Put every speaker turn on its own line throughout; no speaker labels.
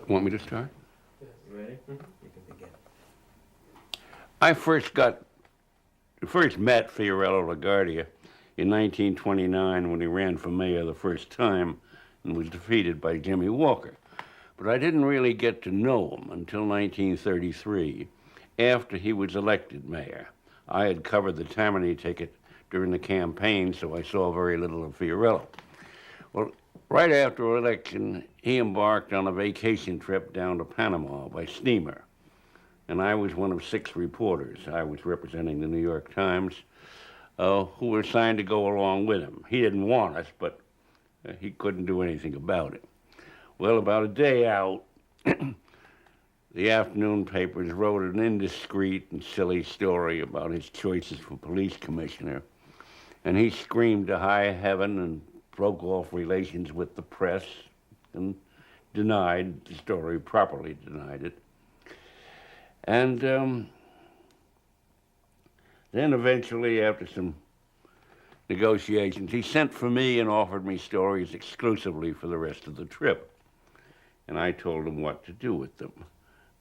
Want me to start?
Yes. You ready? You can begin.
I first met Fiorello LaGuardia in 1929 when he ran for mayor the first time and was defeated by Jimmy Walker. But I didn't really get to know him until 1933, after he was elected mayor. I had covered the Tammany ticket during the campaign, so I saw very little of Fiorello. Well, right after election, he embarked on a vacation trip down to Panama by steamer. And I was one of 6 reporters. I was representing the New York Times, who were assigned to go along with him. He didn't want us, but he couldn't do anything about it. Well, about a day out, the afternoon papers wrote an indiscreet and silly story about his choices for police commissioner, and he screamed to high heaven and broke off relations with the press and denied the story, properly denied it. And then eventually, after some negotiations, he sent for me and offered me stories exclusively for the rest of the trip. And I told him what to do with them,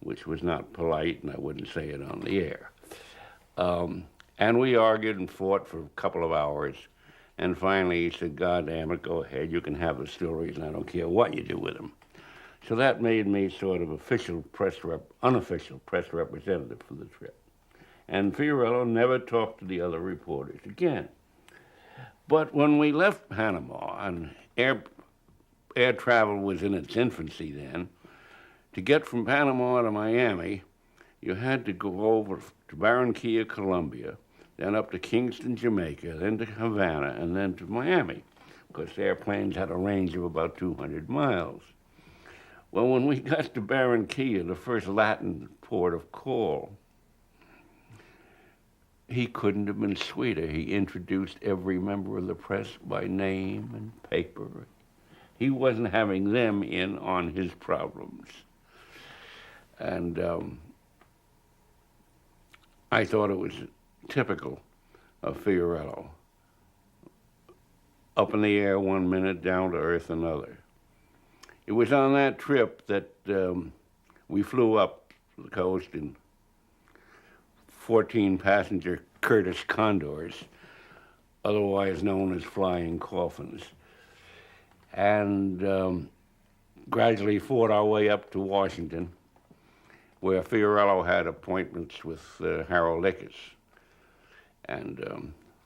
which was not polite, and I wouldn't say it on the air. And we argued and fought for a couple of hours. And finally, he said, "God damn it, go ahead. You can have the stories, and I don't care what you do with them." So that made me sort of unofficial press representative for the trip. And Fiorello never talked to the other reporters again. But when we left Panama, and air travel was in its infancy then, to get from Panama to Miami, you had to go over to Barranquilla, Colombia, then up to Kingston, Jamaica, then to Havana, and then to Miami, because the airplanes had a range of about 200 miles. Well, when we got to Barranquilla, the first Latin port of call, he couldn't have been sweeter. He introduced every member of the press by name and paper. He wasn't having them in on his problems. And I thought it was typical of Fiorello. Up in the air one minute, down to earth another. It was on that trip that we flew up the coast in 14-passenger Curtiss Condors, otherwise known as flying coffins, and gradually fought our way up to Washington, where Fiorello had appointments with Harold Ickes. And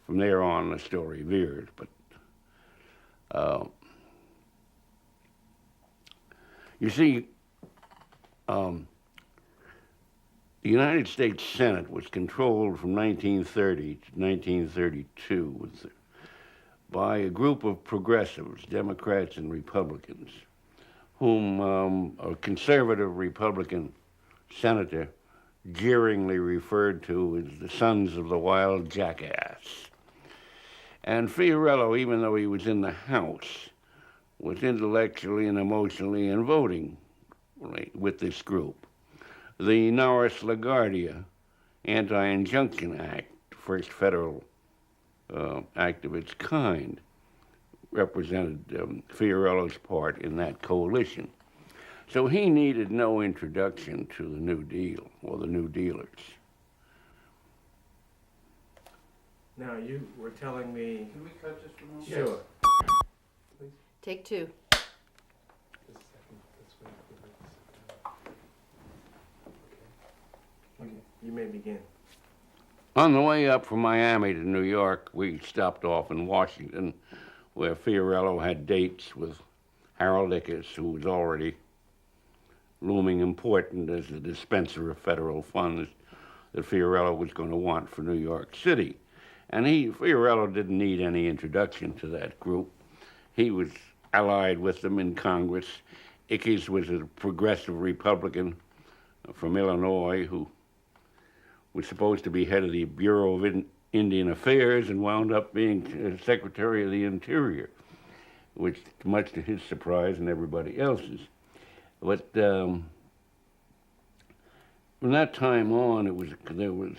from there on, the story veered. But you see, the United States Senate was controlled from 1930 to 1932 by a group of progressives, Democrats and Republicans, whom a conservative Republican senator jeeringly referred to as the sons of the wild jackass. And Fiorello, even though he was in the House, was intellectually and emotionally and voting with this group. The Norris-LaGuardia Anti-Injunction Act, first federal act of its kind, represented Fiorello's part in that coalition. So he needed no introduction to the New Deal or the New Dealers.
Now, you were telling me...
Can we cut just for a moment?
Sure.
Please.
Take 2.
Just a second. Let's wait for it to sit down. Okay.
You may begin.
On the way up from Miami to New York, we stopped off in Washington, where Fiorello had dates with Harold Ickes, who was already looming important as the dispenser of federal funds that Fiorello was going to want for New York City. And Fiorello didn't need any introduction to that group. He was allied with them in Congress. Ickes was a progressive Republican from Illinois who was supposed to be head of the Bureau of Indian Affairs and wound up being Secretary of the Interior, which much to his surprise and everybody else's. But from that time on, there was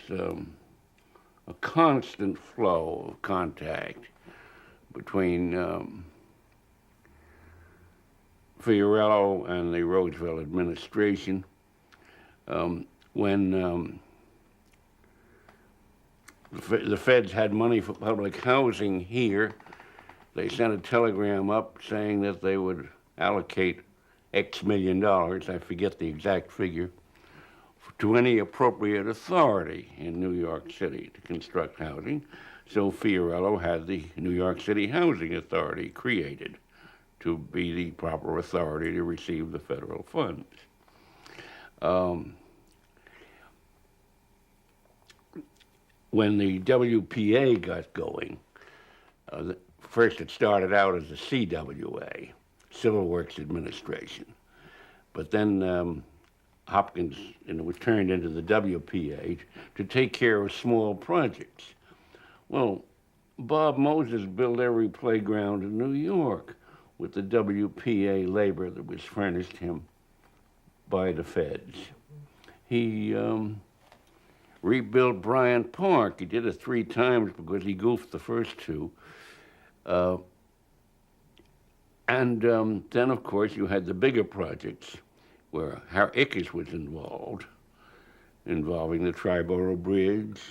a constant flow of contact between Fiorello and the Roosevelt administration. When the feds had money for public housing here, they sent a telegram up saying that they would allocate X million dollars, I forget the exact figure, to any appropriate authority in New York City to construct housing. So Fiorello had the New York City Housing Authority created to be the proper authority to receive the federal funds. When the WPA got going, first it started out as the CWA, Civil Works Administration, but then Hopkins, and it was turned into the WPA to take care of small projects. Well, Bob Moses built every playground in New York with the WPA labor that was furnished him by the feds. He rebuilt Bryant Park. He did it 3 times because he goofed the first 2. And then, of course, you had the bigger projects where Ickes was involved, involving the Triborough Bridge.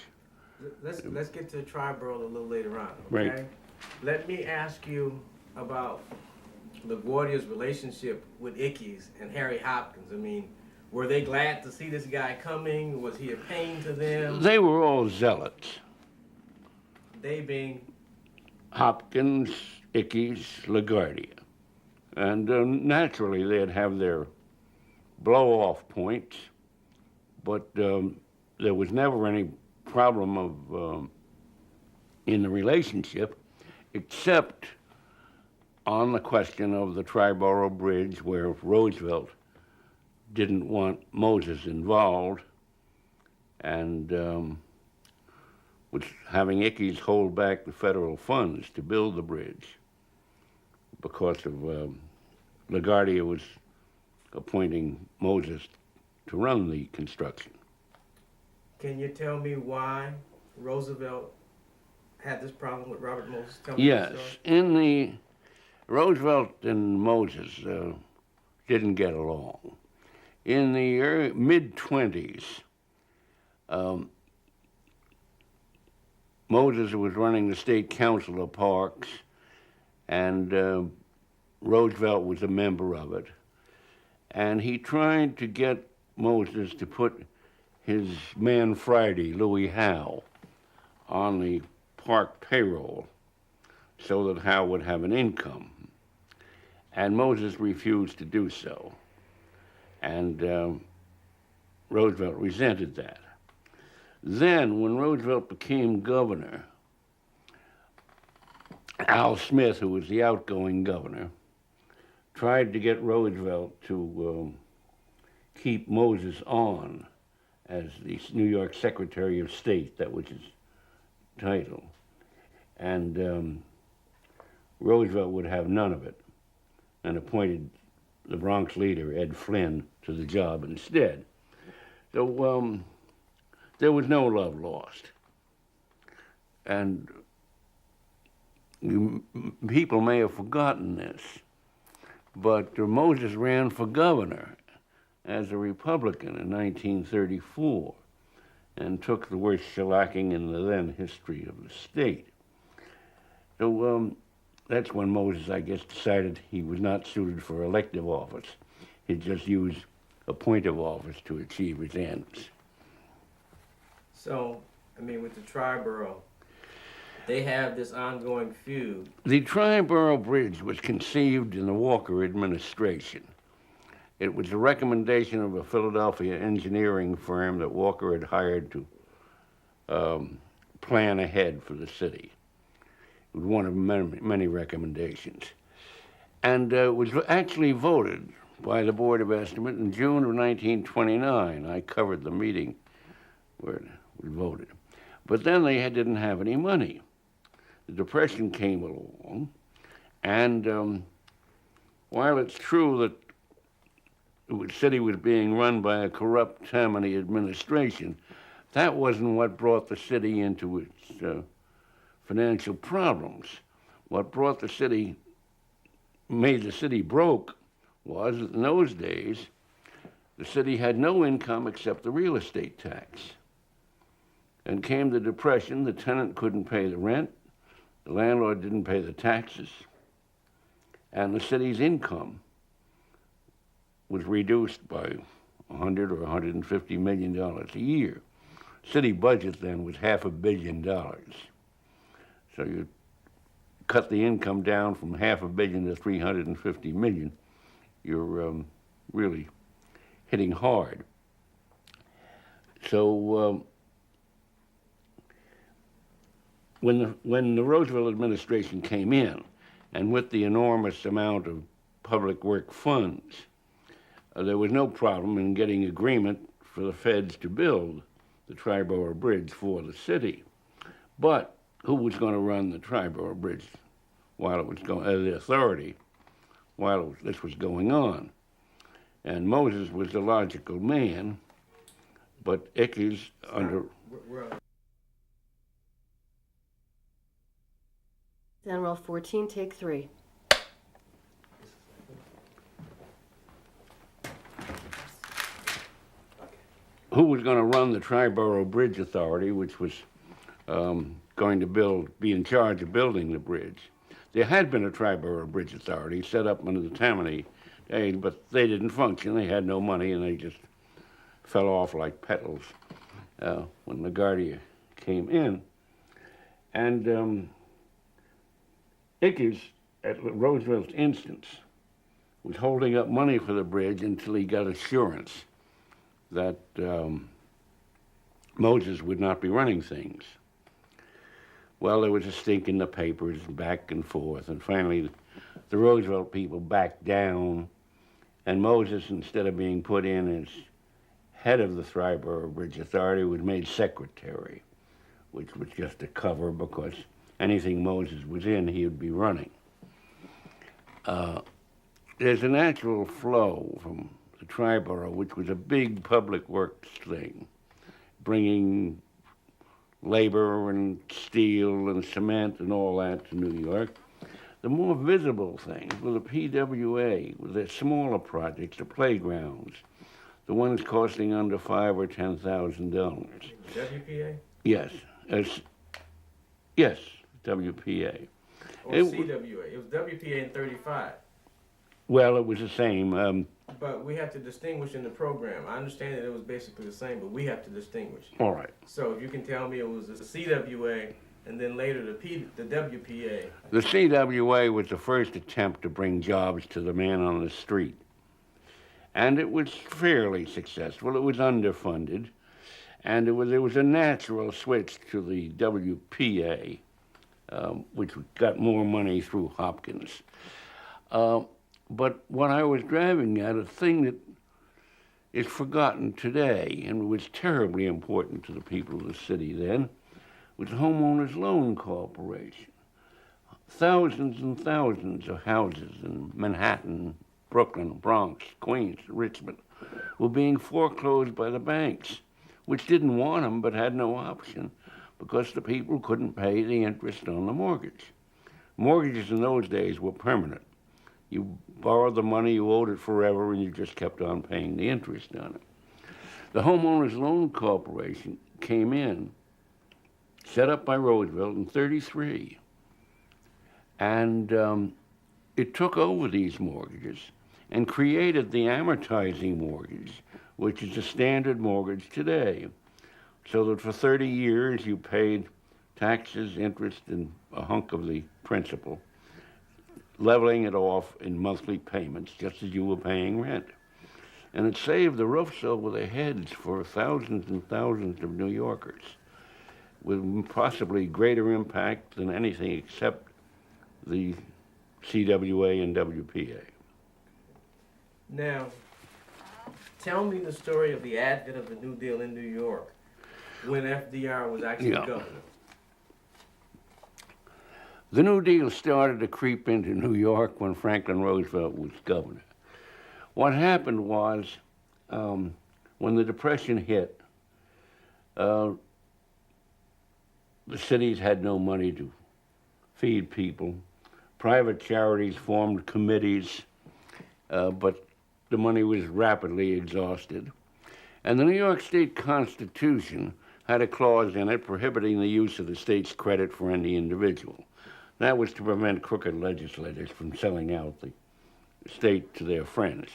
Let's get to Triborough a little later on, okay?
Right.
Let me ask you about LaGuardia's relationship with Ickes and Harry Hopkins. I mean, were they glad to see this guy coming? Was he a pain to them?
They were all zealots.
They being?
Hopkins, Ickes, LaGuardia. And naturally, they'd have their blow-off points, but there was never any problem of in the relationship, except on the question of the Triborough Bridge, where Roosevelt didn't want Moses involved, and was having Ickes hold back the federal funds to build the bridge because of LaGuardia was appointing Moses to run the construction.
Can you tell me why Roosevelt had this problem with Robert Moses?
Yes, in the Roosevelt and Moses didn't get along. In the mid-20s, Moses was running the State Council of Parks, and Roosevelt was a member of it. And he tried to get Moses to put his man Friday, Louis Howe, on the park payroll so that Howe would have an income. And Moses refused to do so. And Roosevelt resented that. Then, when Roosevelt became governor, Al Smith, who was the outgoing governor, tried to get Roosevelt to keep Moses on as the New York Secretary of State. That was his title. And Roosevelt would have none of it and appointed the Bronx leader, Ed Flynn, to the job instead. So there was no love lost. And people may have forgotten this, but Moses ran for governor as a Republican in 1934 and took the worst shellacking in the then history of the state. So that's when Moses, I guess, decided he was not suited for elective office. He'd just use appointive office to achieve his ends.
So, I mean, with the Triborough, they have this ongoing feud.
The Triborough Bridge was conceived in the Walker administration. It was a recommendation of a Philadelphia engineering firm that Walker had hired to plan ahead for the city. It was one of many recommendations. And it was actually voted by the Board of Estimate in June of 1929. I covered the meeting where we voted. But then they didn't have any money. The Depression came along, and while it's true that the city was being run by a corrupt Tammany administration, that wasn't what brought the city into its financial problems. What made the city broke was that in those days, the city had no income except the real estate tax. And came the Depression, the tenant couldn't pay the rent, the landlord didn't pay the taxes, and the city's income was reduced by $100 or $150 million a year. City budget then was $500 million. So you cut the income down from $500 million to $350 million, you're really hitting hard. So when the Roosevelt administration came in, and with the enormous amount of public work funds, there was no problem in getting agreement for the feds to build the Triborough Bridge for the city. But who was going to run the Triborough Bridge while it was going, the authority, while this was going on? And Moses was the logical man, but Ickes under...
Then roll 14, take 3.
Who was going to run the Triborough Bridge Authority, which was going to be in charge of building the bridge. There had been a Triborough Bridge Authority set up under the Tammany days, but they didn't function. They had no money, and they just fell off like petals when LaGuardia came in. And Ickes, at Roosevelt's instance, was holding up money for the bridge until he got assurance that Moses would not be running things. Well, there was a stink in the papers, back and forth, and finally the Roosevelt people backed down, and Moses, instead of being put in as head of the Triborough Bridge Authority, was made secretary, which was just a cover because anything Moses was in, he would be running. There's a natural flow from the Triborough, which was a big public works thing, bringing labor and steel and cement and all that to New York. The more visible things were the PWA, with their smaller projects, the playgrounds, the ones costing under $5,000 or $10,000.
WPA?
Yes, yes, WPA.
Or CWA? It was WPA in 35.
Well, it was the same.
But we have to distinguish in the program. I understand that it was basically the same, but we have to distinguish.
All right.
So if you can tell me it was the CWA and then later the WPA.
The CWA was the first attempt to bring jobs to the man on the street. And it was fairly successful. It was underfunded. And there was a natural switch to the WPA, which got more money through Hopkins. But what I was driving at, a thing that is forgotten today and was terribly important to the people of the city then, was the Homeowners Loan Corporation. Thousands and thousands of houses in Manhattan, Brooklyn, Bronx, Queens, Richmond were being foreclosed by the banks, which didn't want them but had no option because the people couldn't pay the interest on the mortgage. Mortgages in those days were permanent. You borrowed the money, you owed it forever, and you just kept on paying the interest on it. The Homeowners Loan Corporation came in, set up by Roosevelt in 1933, and it took over these mortgages and created the amortizing mortgage, which is a standard mortgage today, so that for 30 years you paid taxes, interest, and a hunk of the principal, leveling it off in monthly payments, just as you were paying rent. And it saved the roofs over their heads for thousands and thousands of New Yorkers, with possibly greater impact than anything except the CWA and WPA.
Now, tell me the story of the advent of the New Deal in New York, when FDR was actually governor.
The New Deal started to creep into New York when Franklin Roosevelt was governor. What happened was, when the Depression hit, the cities had no money to feed people. Private charities formed committees, but the money was rapidly exhausted. And the New York State Constitution had a clause in it prohibiting the use of the state's credit for any individual. That was to prevent crooked legislators from selling out the state to their friends.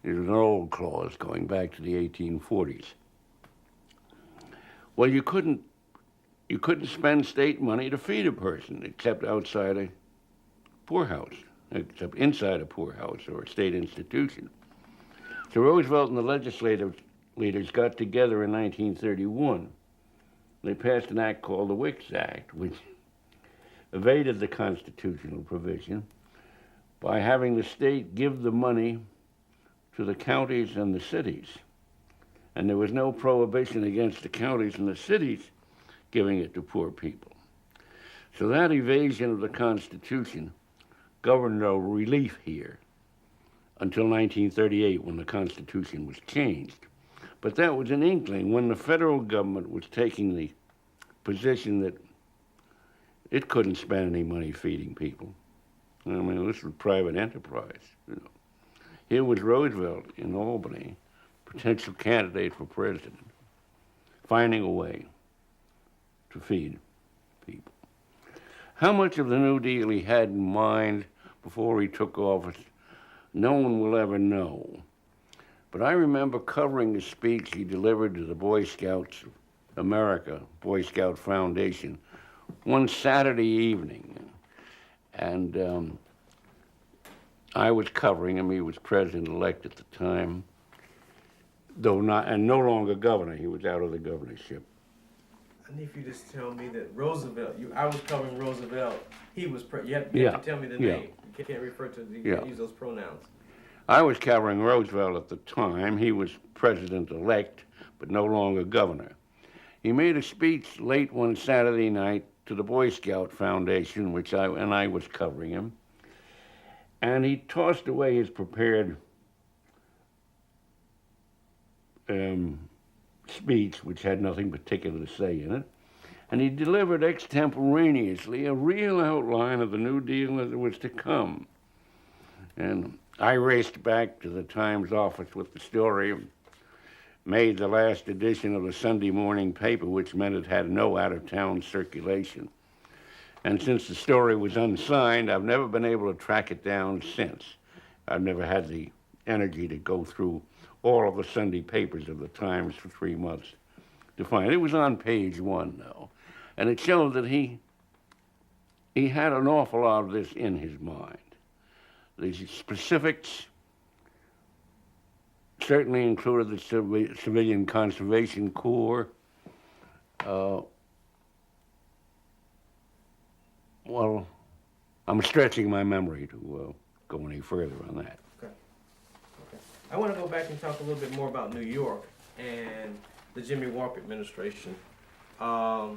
It was an old clause going back to the 1840s. Well, you couldn't spend state money to feed a person except outside a poorhouse, except inside a poorhouse or a state institution. So Roosevelt and the legislative leaders got together in 1931. They passed an act called the Wicks Act, which evaded the constitutional provision by having the state give the money to the counties and the cities. And there was no prohibition against the counties and the cities giving it to poor people. So that evasion of the Constitution governed no relief here until 1938 when the Constitution was changed. But that was an inkling when the federal government was taking the position that it couldn't spend any money feeding people. I mean, this was private enterprise. Here was Roosevelt in Albany, potential candidate for president, finding a way to feed people. How much of the New Deal he had in mind before he took office, no one will ever know. But I remember covering the speech he delivered to the Boy Scouts of America, Boy Scout Foundation, one Saturday evening. And I was covering him. He was president-elect at the time, though no longer governor. He was out of the governorship.
I need you to just tell me that Roosevelt, I was covering Roosevelt, he was, you have
Yeah,
to tell me the
yeah.
name. You can't refer to, you
Yeah.
can't use those pronouns.
I was covering Roosevelt at the time. He was president-elect, but no longer governor. He made a speech late one Saturday night to the Boy Scout Foundation, and I was covering him. And he tossed away his prepared speech, which had nothing particular to say in it, and he delivered extemporaneously a real outline of the New Deal that was to come. And I raced back to the Times office with the story, made the last edition of the Sunday morning paper, which meant it had no out-of-town circulation. And since the story was unsigned, I've never been able to track it down since. I've never had the energy to go through all of the Sunday papers of the Times for 3 months to find it. It was on page 1, though, and it showed that he had an awful lot of this in his mind. The specifics certainly included the Civilian Conservation Corps. Well, I'm stretching my memory to go any further on that.
Okay. I want to go back and talk a little bit more about New York and the Jimmy Walker administration. The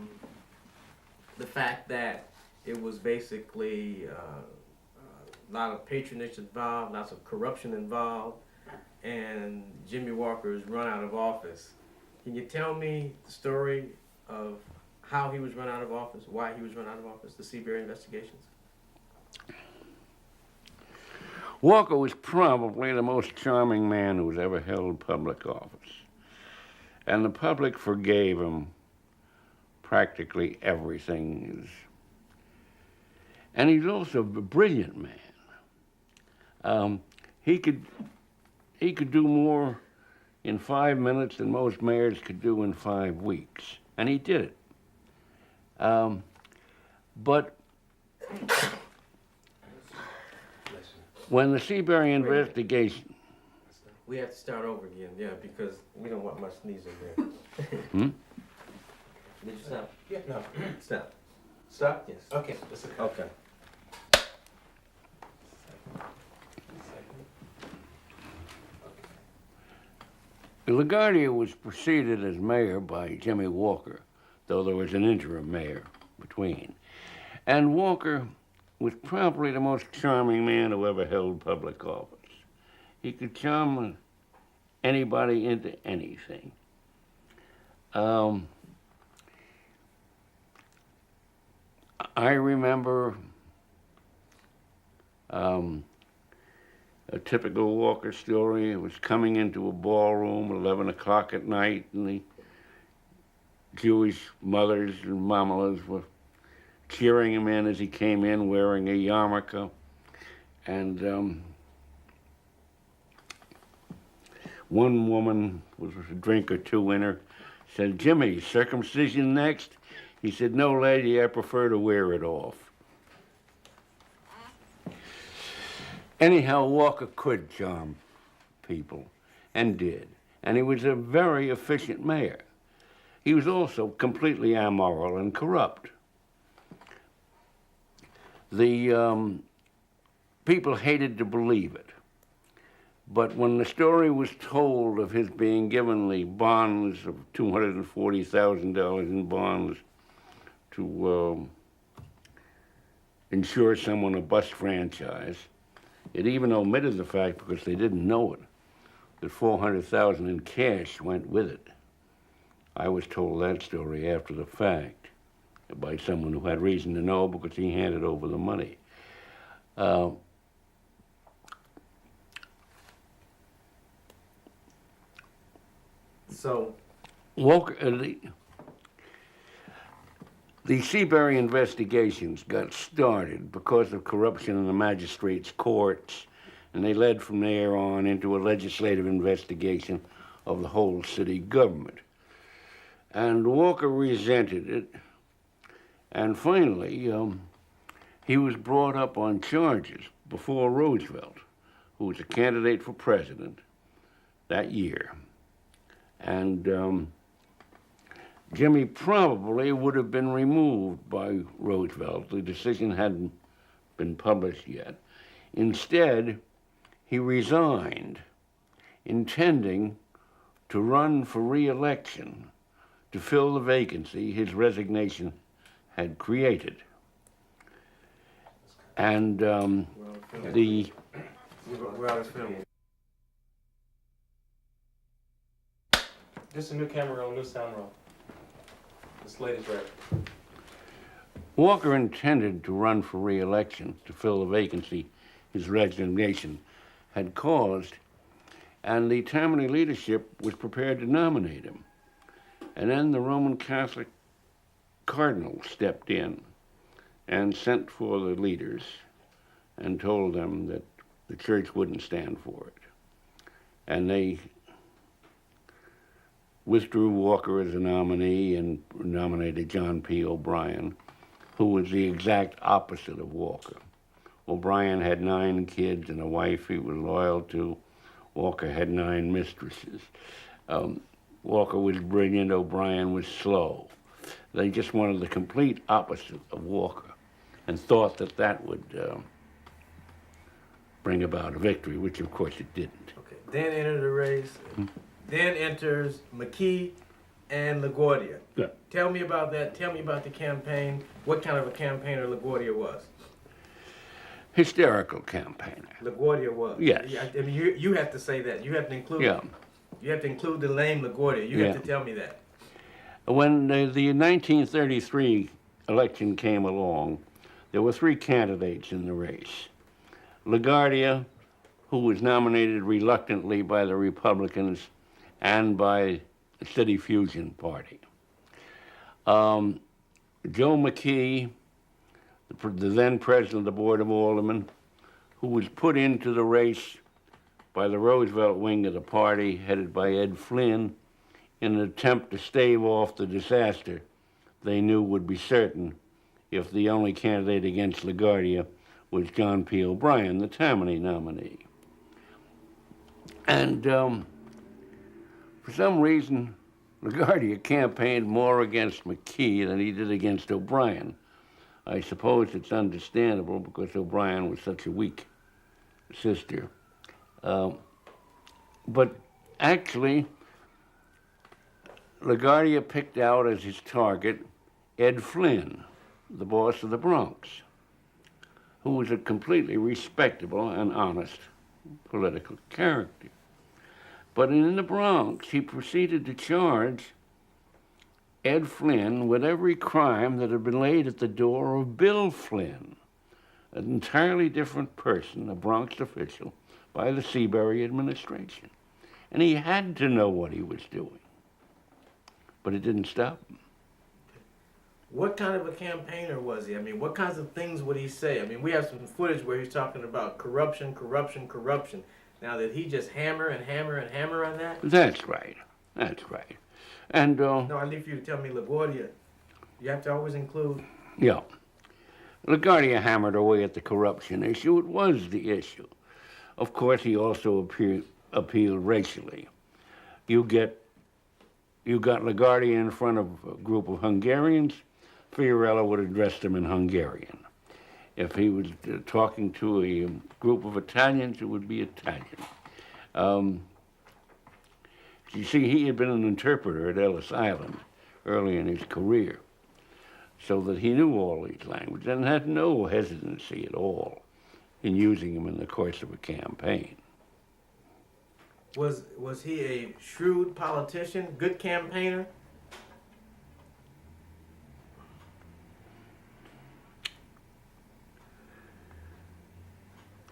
fact that it was basically a lot of patronage involved, lots of corruption involved, and Jimmy Walker is run out of office. Can you tell me the story of how he was run out of office, why he was run out of office, the Seabury investigations?
Walker was probably the most charming man who's ever held public office. And the public forgave him practically everything. And he's also a brilliant man. He could do more in 5 minutes than most mayors could do in 5 weeks. And he did it. But when the Seabury investigation...
We have to start over again, yeah, because we don't want much sneeze in there.
Hmm?
Did you stop?
Yeah, no.
Stop.
Stop?
Yes.
Okay, that's okay.
Okay.
LaGuardia was preceded as mayor by Jimmy Walker, though there was an interim mayor between. And Walker was probably the most charming man who ever held public office. He could charm anybody into anything. I remember a typical Walker story. It was coming into a ballroom at 11 o'clock at night, and the Jewish mothers and mamelas were cheering him in as he came in wearing a yarmulke. And one woman with a drink or two in her said, "Jimmy, circumcision next?" He said, "No, lady, I prefer to wear it off." Anyhow, Walker could charm people, and did. And he was a very efficient mayor. He was also completely amoral and corrupt. The people hated to believe it. But when the story was told of his being given the bonds of $240,000 in bonds to insure someone a bus franchise, it even omitted the fact, because they didn't know it, that $400,000 in cash went with it. I was told that story after the fact by someone who had reason to know, because he handed over the money.
So,
Walker, the Seabury investigations got started because of corruption in the magistrates' courts, and they led from there on into a legislative investigation of the whole city government. And Walker resented it, and finally, he was brought up on charges before Roosevelt, who was a candidate for president that year. And Jimmy probably would have been removed by Roosevelt. The decision hadn't been published yet. Instead, he resigned, intending to run for re-election to fill the vacancy his resignation had created. And
we're out of film.
Just a new camera roll, new sound roll. This latest record.
Walker intended to run for re-election to fill the vacancy his resignation had caused, and the Tammany leadership was prepared to nominate him. And then the Roman Catholic cardinal stepped in and sent for the leaders and told them that the church wouldn't stand for it. And they withdrew Walker as a nominee and nominated John P. O'Brien, who was the exact opposite of Walker. O'Brien had 9 kids and a wife he was loyal to. Walker had 9 mistresses. Walker was brilliant, O'Brien was slow. They just wanted the complete opposite of Walker and thought that that would bring about a victory, which of course it didn't.
Okay. Then entered the race. Then enters McKee and LaGuardia.
Yeah.
Tell me about that. Tell me about the campaign. What kind of a campaigner LaGuardia was?
Hysterical campaigner.
LaGuardia was.
Yes.
I mean, you have to say that. You have to include.
Yeah.
You have to include the name LaGuardia. You have to tell me that.
When the 1933 election came along, there were 3 candidates in the race. LaGuardia, who was nominated reluctantly by the Republicans and by the City Fusion Party. Joe McKee, the then president of the Board of Aldermen, who was put into the race by the Roosevelt wing of the party, headed by Ed Flynn, in an attempt to stave off the disaster they knew would be certain if the only candidate against LaGuardia was John P. O'Brien, the Tammany nominee. And for some reason, LaGuardia campaigned more against McKee than he did against O'Brien. I suppose it's understandable because O'Brien was such a weak sister. But actually, LaGuardia picked out as his target Ed Flynn, the boss of the Bronx, who was a completely respectable and honest political character. But in the Bronx, he proceeded to charge Ed Flynn with every crime that had been laid at the door of Bill Flynn, an entirely different person, a Bronx official, by the Seabury administration. And he had to know what he was doing. But it didn't stop him.
What kind of a campaigner was he? I mean, what kinds of things would he say? I mean, we have some footage where he's talking about corruption, corruption, corruption. Now, did he just hammer and hammer and hammer on that?
That's right. That's right. And,
No, I need for you to tell me LaGuardia. You have to always include.
yeah. LaGuardia hammered away at the corruption issue. It was the issue. Of course, he also appealed racially. You got LaGuardia in front of a group of Hungarians, Fiorello would address them in Hungarian. If he was talking to a group of Italians, it would be Italian. You see, he had been an interpreter at Ellis Island early in his career, so that he knew all these languages and had no hesitancy at all in using them in the course of a campaign.
Was he a shrewd politician, good campaigner?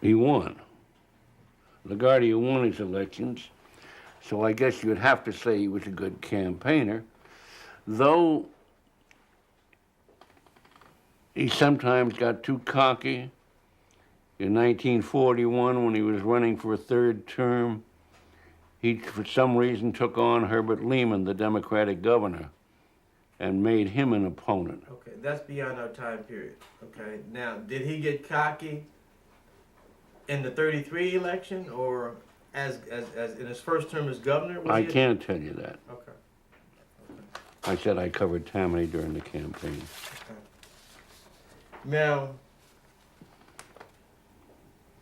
He won. LaGuardia won his elections, so I guess you'd have to say he was a good campaigner, though he sometimes got too cocky. In 1941, when he was running for a third term, he, for some reason, took on Herbert Lehman, the Democratic governor, and made him an opponent.
Okay, that's beyond our time period. Okay, now, did he get cocky in the 33 election or as in his first term as governor?
I can't tell you that.
Okay.
I said I covered Tammany during the campaign.
Okay. Now,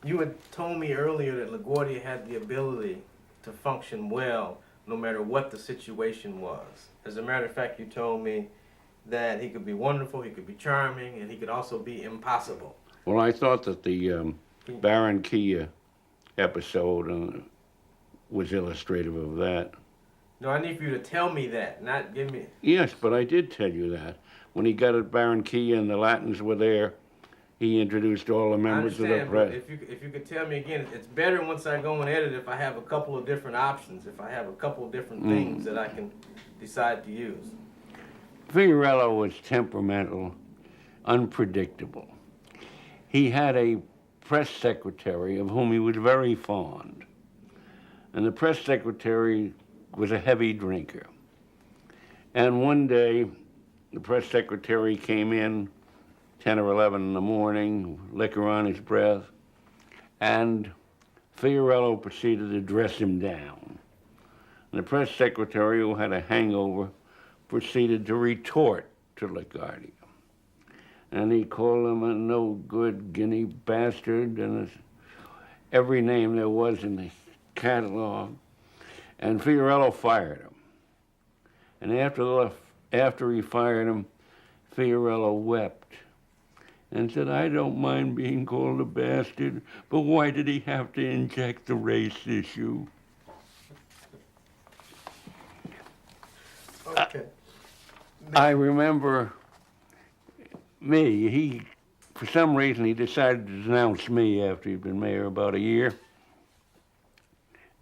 you had told me earlier that LaGuardia had the ability to function well no matter what the situation was. As a matter of fact, you told me that he could be wonderful, he could be charming, and he could also be impossible.
Well, I thought that the Baron Kia episode was illustrative of that.
No, I need for you to tell me that, not give me.
Yes, but I did tell you that. When he got at Baron Kia and the Latins were there, he introduced all the
I
members of the
understand,
press.
but if you could tell me again, it's better once I go and edit if I have a couple of different options, if I have a couple of different things that I can decide to use.
Fiorello was temperamental, unpredictable. He had a press secretary of whom he was very fond. And the press secretary was a heavy drinker. And one day, the press secretary came in 10 or 11 in the morning, liquor on his breath, and Fiorello proceeded to dress him down. And the press secretary, who had a hangover, proceeded to retort to LaGuardia. And he called him a no-good guinea bastard and every name there was in the catalog. And Fiorello fired him. And after he fired him, Fiorello wept and said, "I don't mind being called a bastard, but why did he have to inject the race issue?"
Okay.
I remember he, for some reason, he decided to denounce me after he'd been mayor about a year.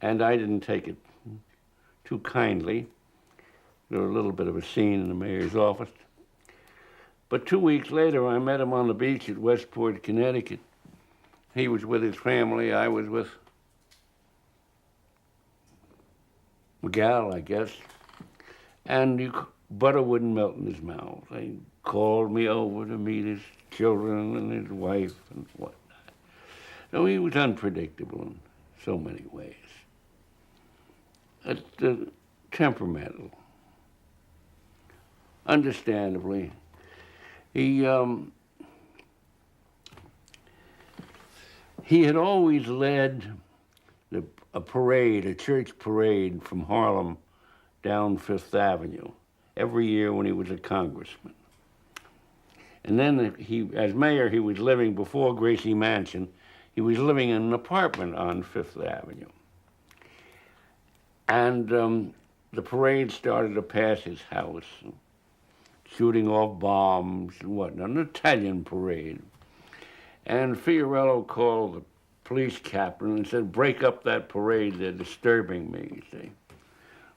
And I didn't take it too kindly. There was a little bit of a scene in the mayor's office. But 2 weeks later, I met him on the beach at Westport, Connecticut. He was with his family. I was with Miguel, I guess. And butter wouldn't melt in his mouth. He called me over to meet his children and his wife and whatnot. So he was unpredictable in so many ways. Temperamental. Understandably. He had always led a parade, a church parade from Harlem down Fifth Avenue every year when he was a congressman. And then as mayor, he was living before Gracie Mansion. He was living in an apartment on Fifth Avenue. And the parade started to pass his house, shooting off bombs and whatnot, an Italian parade. And Fiorello called the police captain and said, break up that parade, they're disturbing me, you see.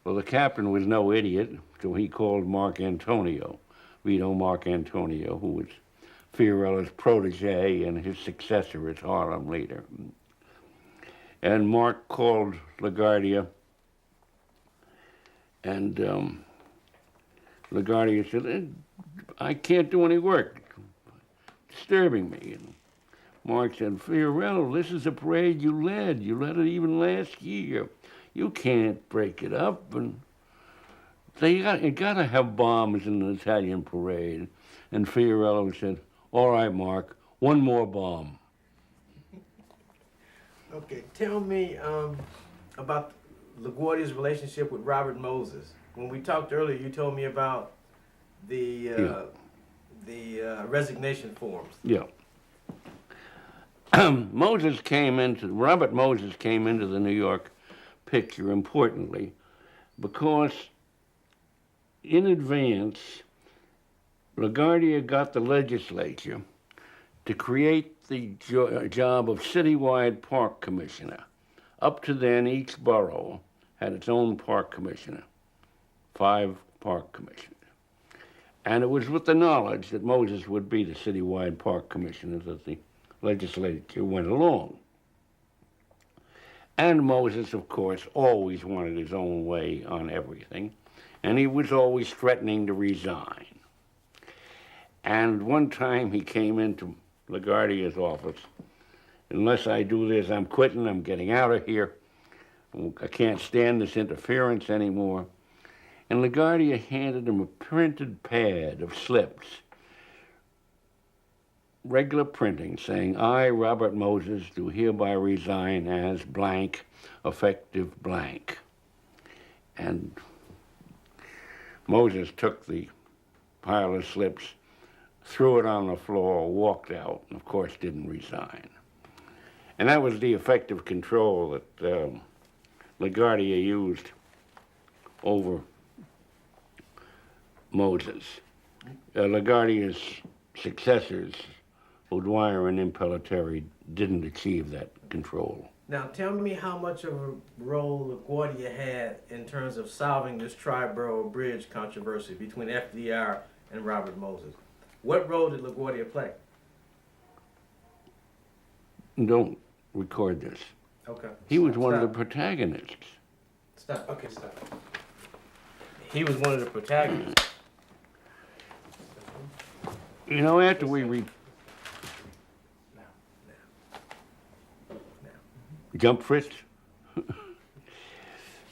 Well, the captain was no idiot, so he called Mark Antonio, Vito Mark Antonio, who was Fiorella's protege and his successor as Harlem leader. And Mark called LaGuardia, and LaGuardia said, I can't do any work, disturbing me. And Mark said, Fiorello, this is a parade you led. You led it even last year. You can't break it up. And you gotta have bombs in an Italian parade. And Fiorello said, all right, Mark, one more bomb.
Okay, tell me about LaGuardia's relationship with Robert Moses. When we talked earlier, you told me about the resignation forms.
Yeah. Robert Moses came into the New York picture importantly because in advance, LaGuardia got the legislature to create the job of citywide park commissioner. Up to then, each borough had its own park commissioner, 5 park commissioners. And it was with the knowledge that Moses would be the citywide park commissioner that the legislature went along. And Moses, of course, always wanted his own way on everything, and he was always threatening to resign. And one time he came into LaGuardia's office, unless I do this, I'm quitting, I'm getting out of here. I can't stand this interference anymore. And LaGuardia handed him a printed pad of slips, regular printing, saying, I, Robert Moses, do hereby resign as blank, effective blank. And Moses took the pile of slips, threw it on the floor, walked out, and of course didn't resign. And that was the effective control that LaGuardia used over Moses. LaGuardia's successors, O'Dwyer and Impellitteri, didn't achieve that control.
Now, tell me how much of a role LaGuardia had in terms of solving this Triborough Bridge controversy between FDR and Robert Moses. What role did LaGuardia play?
Don't record this.
Okay.
He was one of the
Stop.
protagonists.
Stop.
Okay, stop.
He was one of the protagonists.
You know, after we jump Fritz?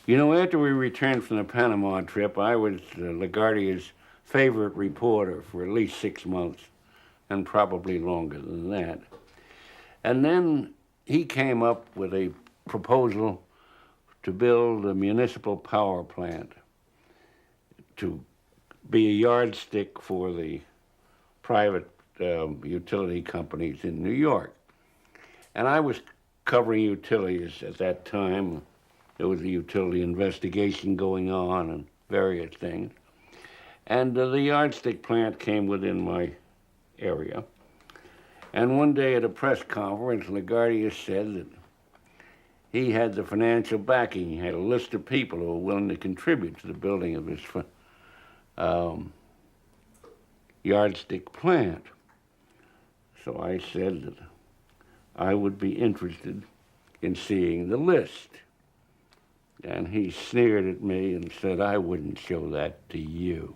You know, after we returned from the Panama trip, I was LaGuardia's favorite reporter for at least 6 months, and probably longer than that. And then he came up with a proposal to build a municipal power plant to be a yardstick for the private utility companies in New York. And I was covering utilities at that time. There was a utility investigation going on and various things. And the yardstick plant came within my area. And one day at a press conference, LaGuardia said that he had the financial backing. He had a list of people who were willing to contribute to the building of this yardstick plant. So I said that I would be interested in seeing the list. And he sneered at me and said, I wouldn't show that to you,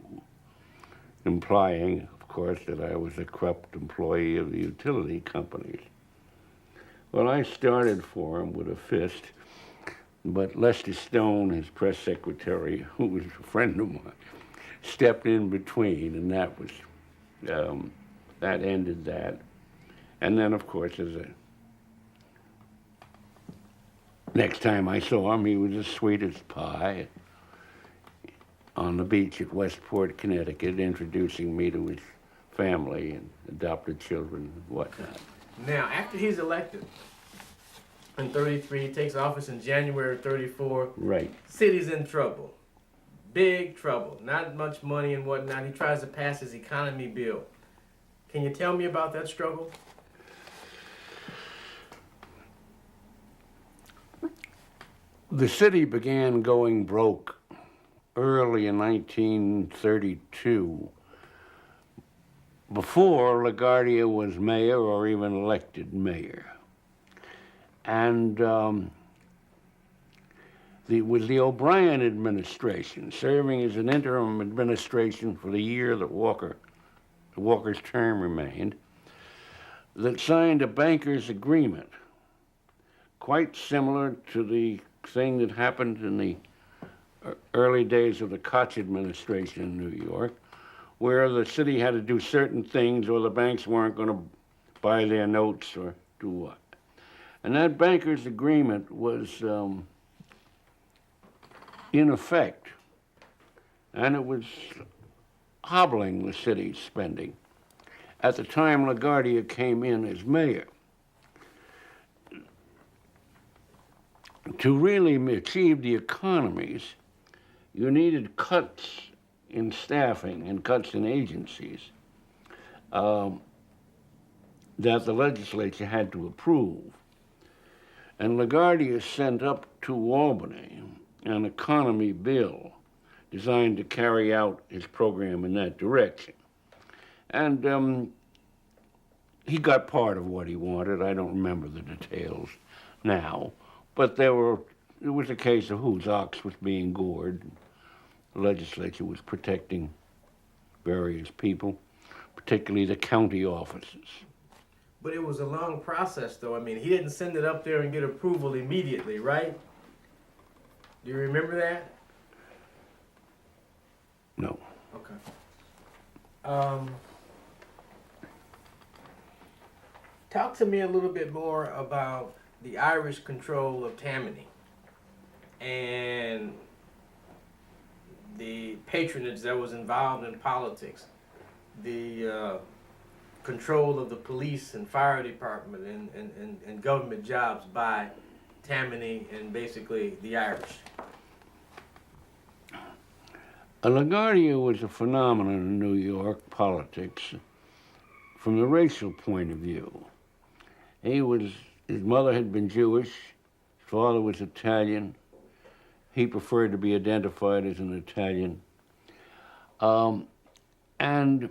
implying, of course, that I was a corrupt employee of the utility companies. Well, I started for him with a fist, but Lester Stone, his press secretary, who was a friend of mine, stepped in between, and that was, that ended that. And then, of course, next time I saw him, he was as sweet as pie on the beach at Westport, Connecticut, introducing me to his family and adopted children and whatnot.
Now, after he's elected in 33, he takes office in January 34.
Right.
City's in trouble. Big trouble. Not much money and whatnot. He tries to pass his economy bill. Can you tell me about that struggle?
The city began going broke early in 1932, before LaGuardia was mayor or even elected mayor. And with the O'Brien administration, serving as an interim administration for the year that Walker's term remained, that signed a banker's agreement, quite similar to the thing that happened in the early days of the Koch administration in New York, where the city had to do certain things or the banks weren't going to buy their notes or do what. And that banker's agreement was in effect, and it was hobbling the city's spending. At the time LaGuardia came in as mayor, to really achieve the economies, you needed cuts in staffing and cuts in agencies that the legislature had to approve. And LaGuardia sent up to Albany an economy bill designed to carry out his program in that direction. And he got part of what he wanted. I don't remember the details now, but it was a case of whose ox was being gored. The legislature was protecting various people, particularly the county offices.
But it was a long process, though. I mean, he didn't send it up there and get approval immediately, right? Do you remember that?
No.
Okay. Talk to me a little bit more about the Irish control of Tammany and the patronage that was involved in politics, the control of the police and fire department and government jobs by Tammany and basically the Irish.
LaGuardia was a phenomenon in New York politics from the racial point of view. His mother had been Jewish, his father was Italian. He preferred to be identified as an Italian. And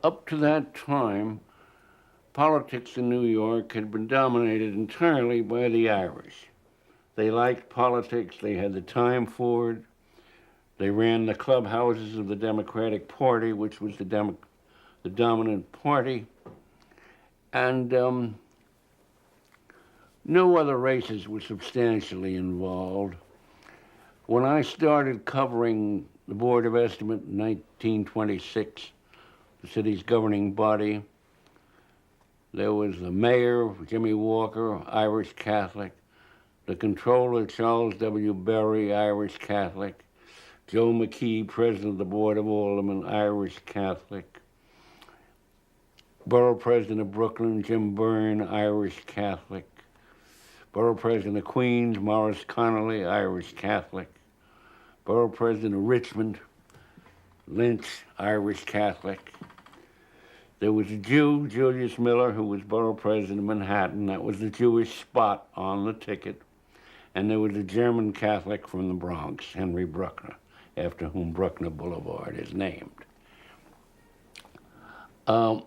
up to that time, politics in New York had been dominated entirely by the Irish. They liked politics, they had the time for it. They ran the clubhouses of the Democratic Party, which was the dominant party. And no other races were substantially involved. When I started covering the Board of Estimate in 1926, the city's governing body, there was the mayor, Jimmy Walker, Irish Catholic, the controller, Charles W. Berry, Irish Catholic, Joe McKee, president of the Board of Aldermen, Irish Catholic, Borough President of Brooklyn, Jim Byrne, Irish Catholic, Borough President of Queens, Morris Connolly, Irish Catholic, Borough President of Richmond, Lynch, Irish Catholic. There was a Jew, Julius Miller, who was Borough President of Manhattan. That was the Jewish spot on the ticket. And there was a German Catholic from the Bronx, Henry Bruckner, after whom Bruckner Boulevard is named. So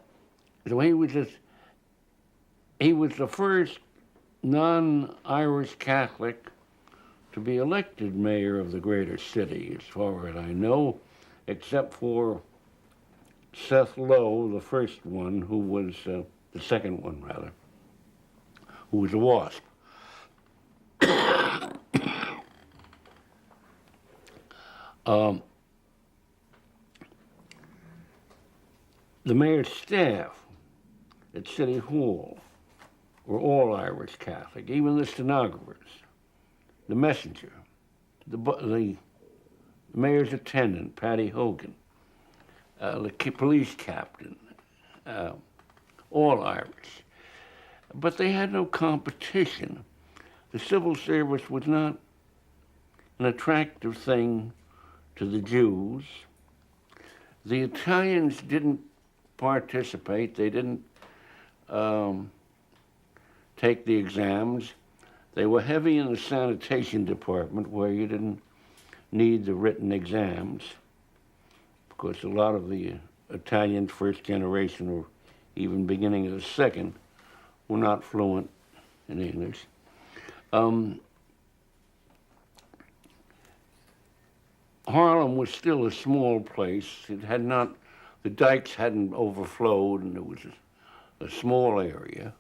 he was the first non-Irish Catholic to be elected mayor of the greater city, as far as I know, except for Seth Lowe, the first one, who was, the second one rather, who was a WASP. The mayor's staff at City Hall were all Irish Catholic, even the stenographers, the messenger, the mayor's attendant, Patty Hogan, the police captain, all Irish. But they had no competition. The civil service was not an attractive thing to the Jews. The Italians didn't participate. They didn't take the exams. They were heavy in the sanitation department where you didn't need the written exams because a lot of the Italians, first generation or even beginning of the second, were not fluent in English. Harlem was still a small place. It had not, the dikes hadn't overflowed, and it was a small area,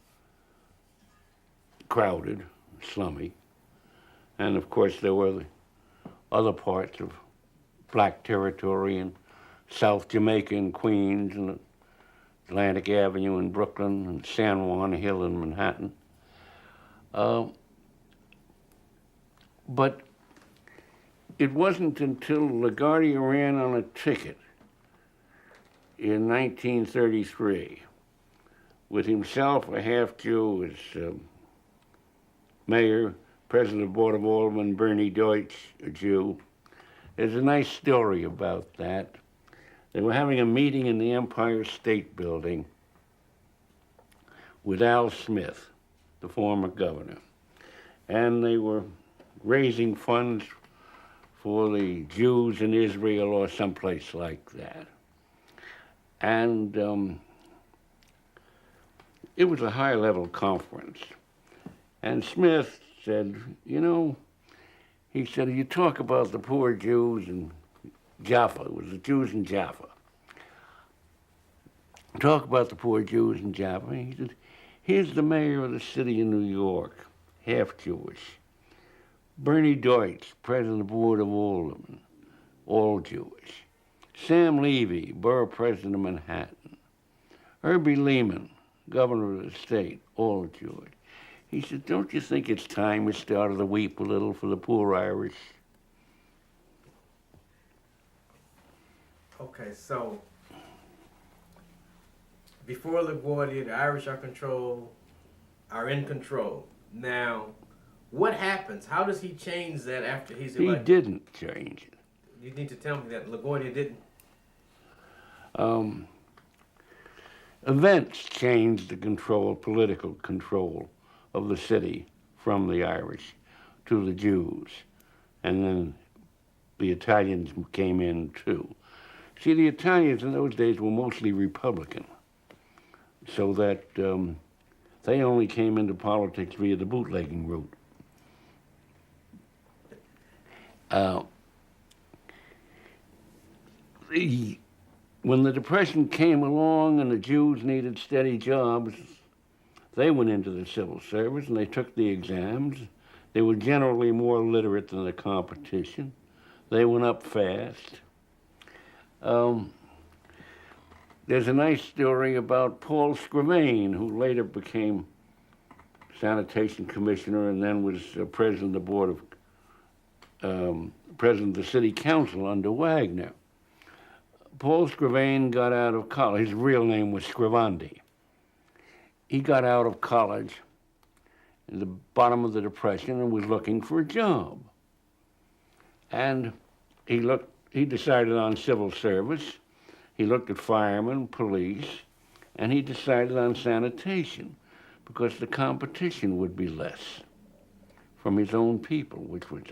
crowded, slummy. And of course, there were the other parts of black territory in South Jamaica and Queens, and Atlantic Avenue in Brooklyn, and San Juan Hill in Manhattan. But it wasn't until LaGuardia ran on a ticket in 1933 with himself, a half-Jew, as mayor, president of the Board of Aldermen, Bernie Deutsch, a Jew. There's a nice story about that. They were having a meeting in the Empire State Building with Al Smith, the former governor, and they were raising funds for the Jews in Israel or someplace like that. And it was a high-level conference. And Smith said, you know, he said, you talk about the poor Jews in Jaffa. It was the Jews in Jaffa. Talk about the poor Jews in Jaffa. He said, here's the mayor of the city of New York, half Jewish. Bernie Deutsch, president of the Board of Aldermen, all Jewish. Sam Levy, borough president of Manhattan. Herbie Lehman, governor of the state, all Jewish. He said, don't you think it's time we started to weep a little for the poor Irish?
Okay, so before LaGuardia, the Irish are in control. Now, what happens? How does he change that after he's elected?
He didn't change it.
You need to tell me that LaGuardia didn't.
Events changed the political control of the city from the Irish to the Jews. And then the Italians came in too. See, the Italians in those days were mostly Republican, so that they only came into politics via the bootlegging route. When the Depression came along and the Jews needed steady jobs, they went into the civil service and they took the exams. They were generally more literate than the competition. They went up fast. There's a nice story about Paul Scrivane, who later became sanitation commissioner and then was president of the board of, president of the city council under Wagner. Paul Scrivane got out of college. His real name was Scrivandi. He got out of college in the bottom of the Depression and was looking for a job. And he decided on civil service. He looked at firemen, police, and he decided on sanitation because the competition would be less from his own people, which was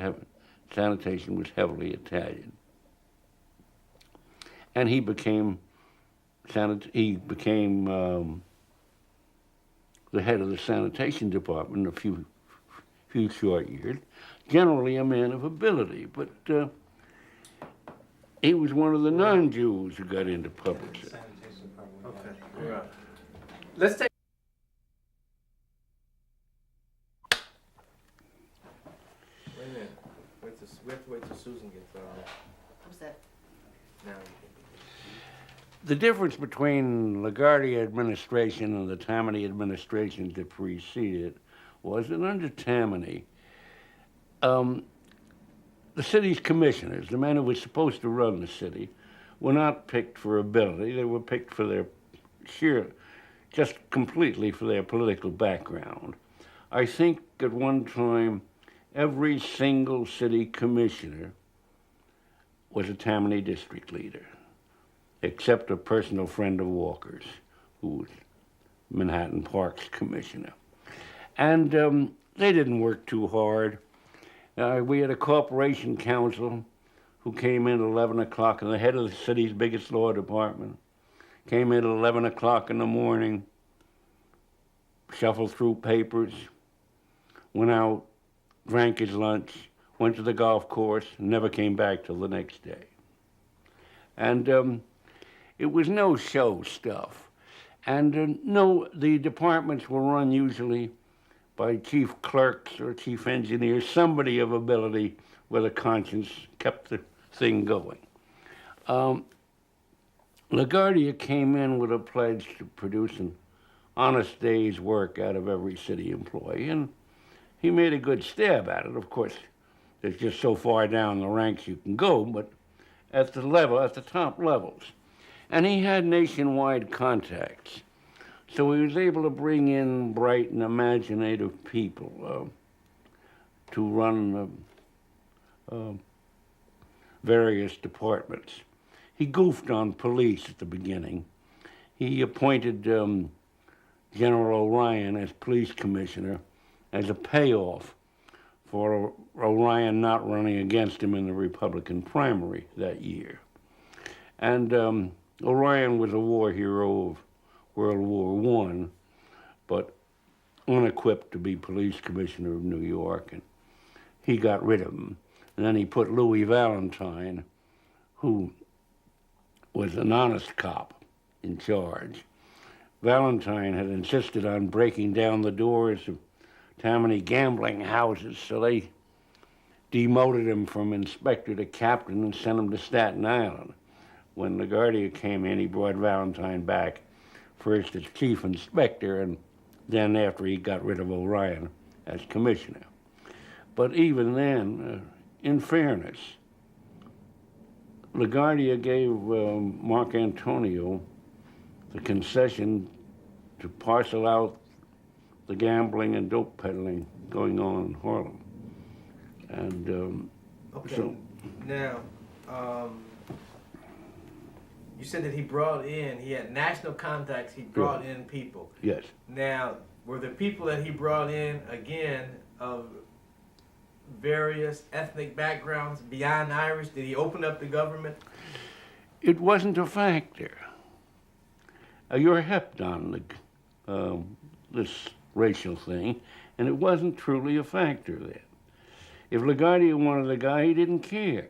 sanitation was heavily Italian. And he became the head of the sanitation department in a few short years. Generally a man of ability, but he was one of the non-Jews who got into public service.
Okay, all right. Let's take. Wait a minute. We have to wait till Susan gets on.
Who's that?
Now.
The difference between LaGuardia administration and the Tammany administration that preceded was that under Tammany, the city's commissioners, the men who were supposed to run the city, were not picked for ability. They were picked for their just completely for their political background. I think at one time, every single city commissioner was a Tammany district leader, except a personal friend of Walker's, who was Manhattan Parks commissioner. And they didn't work too hard. We had a corporation council who came in at 11 o'clock, and the head of the city's biggest law department came in at 11 o'clock in the morning, shuffled through papers, went out, drank his lunch, went to the golf course, and never came back till the next day. And it was no show stuff. And no, the departments were run usually by chief clerks or chief engineers, somebody of ability with a conscience kept the thing going. LaGuardia came in with a pledge to produce an honest day's work out of every city employee, and he made a good stab at it. Of course, there's just so far down the ranks you can go, but at the top levels. And he had nationwide contacts. So he was able to bring in bright and imaginative people to run various departments. He goofed on police at the beginning. He appointed General O'Ryan as police commissioner as a payoff for O'Ryan not running against him in the Republican primary that year. And O'Ryan was a war hero of World War I, but unequipped to be police commissioner of New York, and he got rid of him. And then he put Louis Valentine, who was an honest cop, in charge. Valentine had insisted on breaking down the doors of Tammany gambling houses, so they demoted him from inspector to captain and sent him to Staten Island. When LaGuardia came in, he brought Valentine back, first as chief inspector, and then after he got rid of O'Ryan as commissioner. But even then, in fairness, LaGuardia gave Mark Antonio the concession to parcel out the gambling and dope peddling going on in Harlem. And
Okay.
so,
Now, you said that he had national contacts, he brought in people.
yes.
Now, were the people that he brought in, again, of various ethnic backgrounds beyond Irish? Did he open up the government?
It wasn't a factor. You're hepped on this racial thing, and it wasn't truly a factor then. If LaGuardia wanted a guy, he didn't care.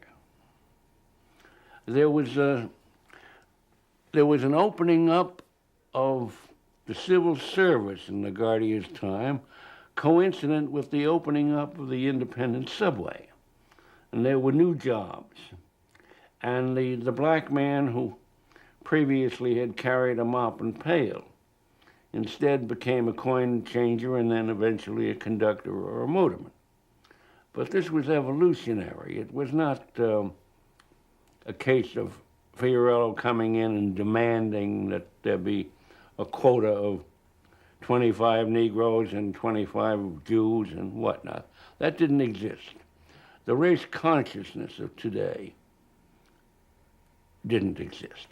There was an opening up of the civil service in LaGuardia's time, coincident with the opening up of the independent subway. And there were new jobs. And the black man who previously had carried a mop and pail instead became a coin changer and then eventually a conductor or a motorman. But this was evolutionary. It was not a case of Fiorello coming in and demanding that there be a quota of 25 Negroes and 25 Jews and whatnot. That didn't exist. The race consciousness of today didn't exist.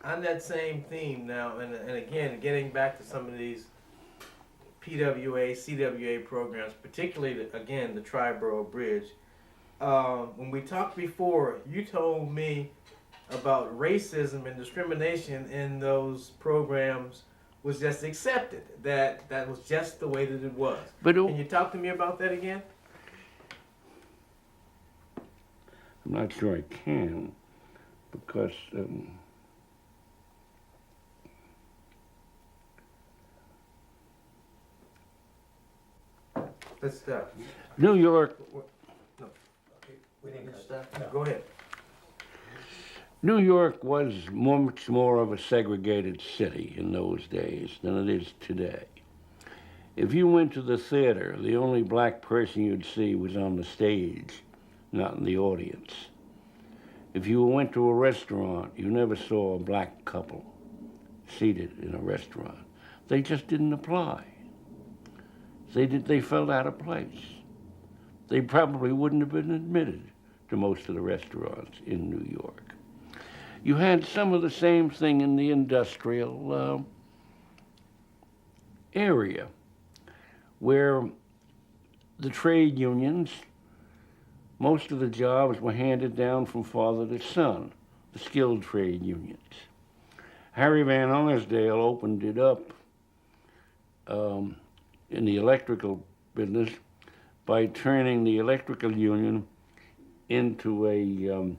On that same theme now, and again, getting back to some of these PWA, CWA programs, particularly, again, the Triborough Bridge. When we talked before, you told me about racism and discrimination in those programs was just accepted, that was just the way that it was.
But
Can you talk to me about that again?
I'm not sure I can, because
Let's stop.
New York
We didn't cut that. No.
Go ahead.
New York was much more of a segregated city in those days than it is today. If you went to the theater, the only black person you'd see was on the stage, not in the audience. If you went to a restaurant, you never saw a black couple seated in a restaurant. They just didn't apply. They felt out of place. They probably wouldn't have been admitted to most of the restaurants in New York. You had some of the same thing in the industrial area, where the trade unions, most of the jobs were handed down from father to son, the skilled trade unions. Harry Van Arsdale opened it up in the electrical business by turning the electrical union into a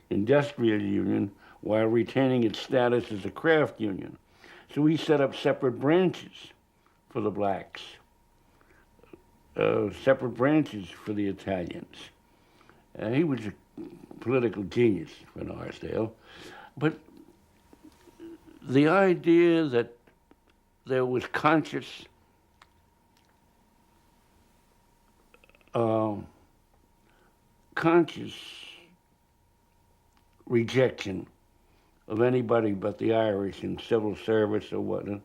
industrial union while retaining its status as a craft union. So he set up separate branches for the blacks, separate branches for the Italians. He was a political genius, Van Arsdale. But the idea that there was conscious rejection of anybody but the Irish in civil service or whatnot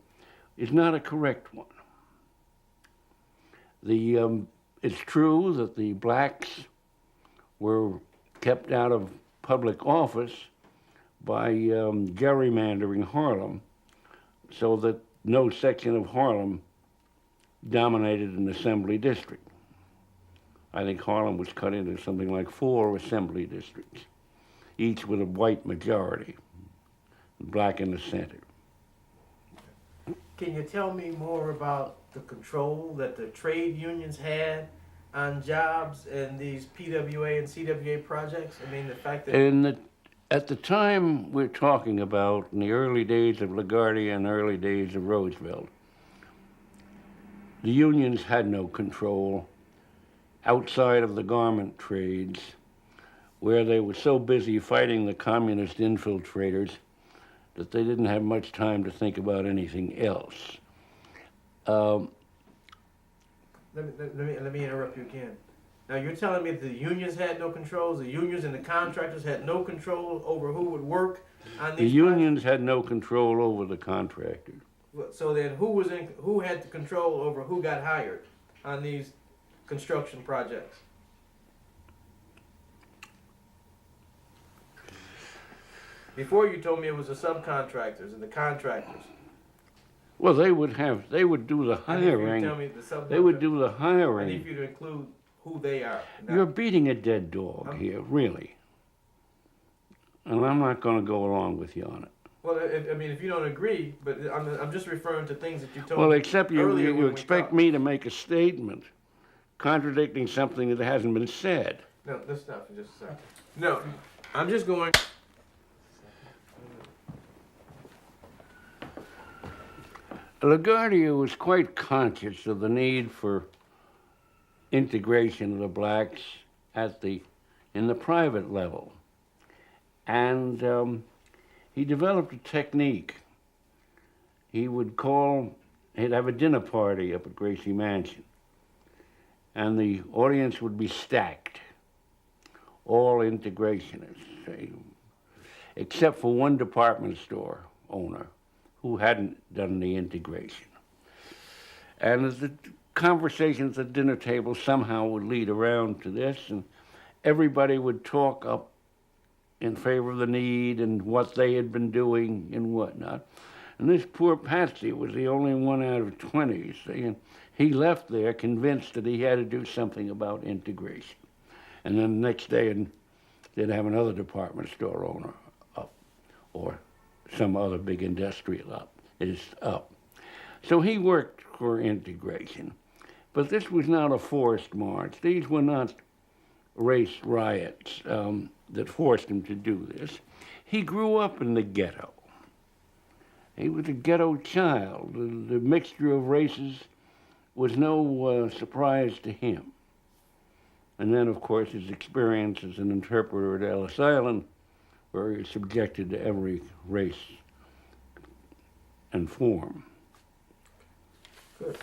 is not a correct one. It's true that the blacks were kept out of public office by gerrymandering Harlem so that no section of Harlem dominated an assembly district. I think Harlem was cut into something like 4 assembly districts, each with a white majority, black in the center.
Can you tell me more about the control that the trade unions had on jobs and these PWA and CWA projects? I mean, the fact that...
At the time we're talking about, in the early days of LaGuardia and early days of Roosevelt, the unions had no control outside of the garment trades, where they were so busy fighting the communist infiltrators that they didn't have much time to think about anything else.
Let me interrupt you again. Now you're telling me that the unions had no controls, the unions and the contractors had no control over who would work on
The
these
unions had no control over the contractors.
projects? So then who had the control over who got hired on these construction projects? Before you told me it was the subcontractors and the contractors.
Well, they would do the
I need you to
hiring.
tell me the subcontractors.
They would do the
I need
hiring.
you to include who they are.
You're beating a dead dog here, really. And I'm not going to go along with you on it.
Well, if you don't agree, but I'm just referring to things that you told
Well,
me
except
earlier
you
when we
expect
talked.
me to make a statement contradicting something that hasn't been said.
No, let's stop for just a second. No, I'm just going.
LaGuardia was quite conscious of the need for integration of the blacks in the private level. And he developed a technique. He'd have a dinner party up at Gracie Mansion, and the audience would be stacked, all integrationists, except for one department store owner who hadn't done the integration. And the conversations at dinner table somehow would lead around to this, and everybody would talk up in favor of the need and what they had been doing and whatnot. And this poor Patsy was the only one out of 20, and he left there convinced that he had to do something about integration. And then the next day, they'd have another department store owner up, or some other big industrial up. So he worked for integration. But this was not a forced march. These were not race riots that forced him to do this. He grew up in the ghetto. He was a ghetto child. The mixture of races was no surprise to him. And then, of course, his experience as an interpreter at Ellis Island, where he was subjected to every race and form.
Good.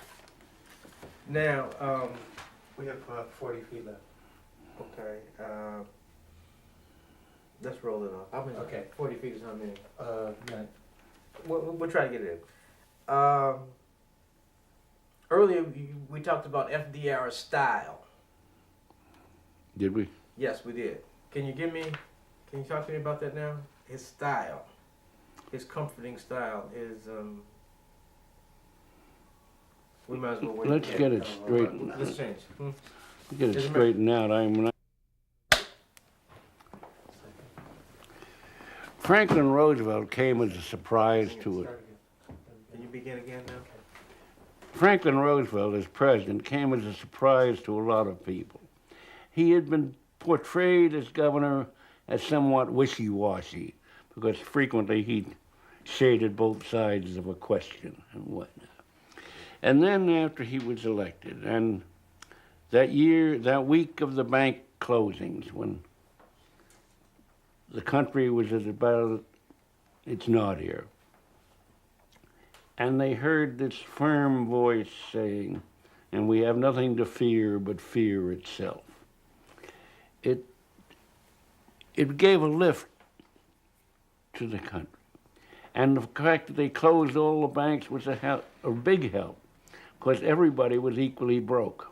Now,
We have 40 feet left.
okay, let's roll it off. How many?
Okay.
40 feet is how many?
9.
We'll try to get it in. Earlier, we talked about FDR's style.
Did we?
Yes, we did. Can you talk to me about that now? His style, his comforting style, We might as well wait.
let's
Yeah.
get it straightened.
Let's change.
Get it
Is it-
straightened out. Franklin Roosevelt came as a surprise to it.
Start again.
Can you begin again now?
Franklin Roosevelt, as president, came as a surprise to a lot of people. He had been portrayed as governor as somewhat wishy-washy, because frequently he shaded both sides of a question and whatnot. And then after he was elected, and that week of the bank closings, when the country was at about its nadir, and they heard this firm voice saying, "And we have nothing to fear but fear itself." It gave a lift to the country. And the fact that they closed all the banks was a big help, because everybody was equally broke.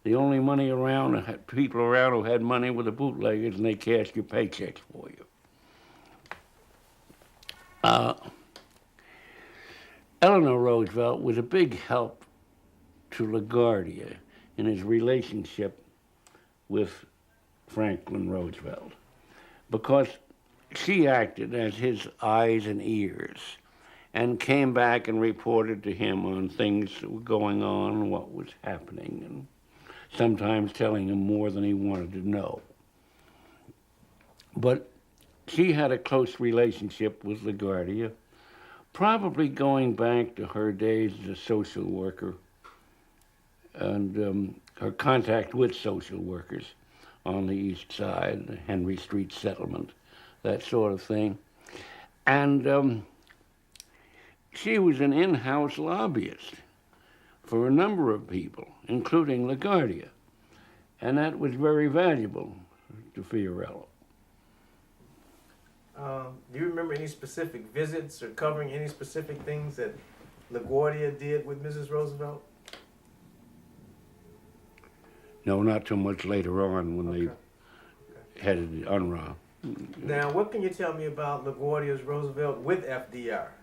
The only money around, people around who had money were the bootleggers, and they cashed your paychecks for you. Eleanor Roosevelt was a big help to LaGuardia in his relationship with Franklin Roosevelt, because she acted as his eyes and ears and came back and reported to him on things that were going on, what was happening, and sometimes telling him more than he wanted to know. But she had a close relationship with LaGuardia, probably going back to her days as a social worker and her contact with social workers on the East Side, the Henry Street settlement, that sort of thing. And she was an in-house lobbyist for a number of people, including LaGuardia, and that was very valuable to Fiorello.
Do you remember any specific visits or covering any specific things that LaGuardia did with Mrs. Roosevelt?
No, not too much later on when
Okay.
they headed UNRWA.
Now, what can you tell me about LaGuardia's Roosevelt with FDR?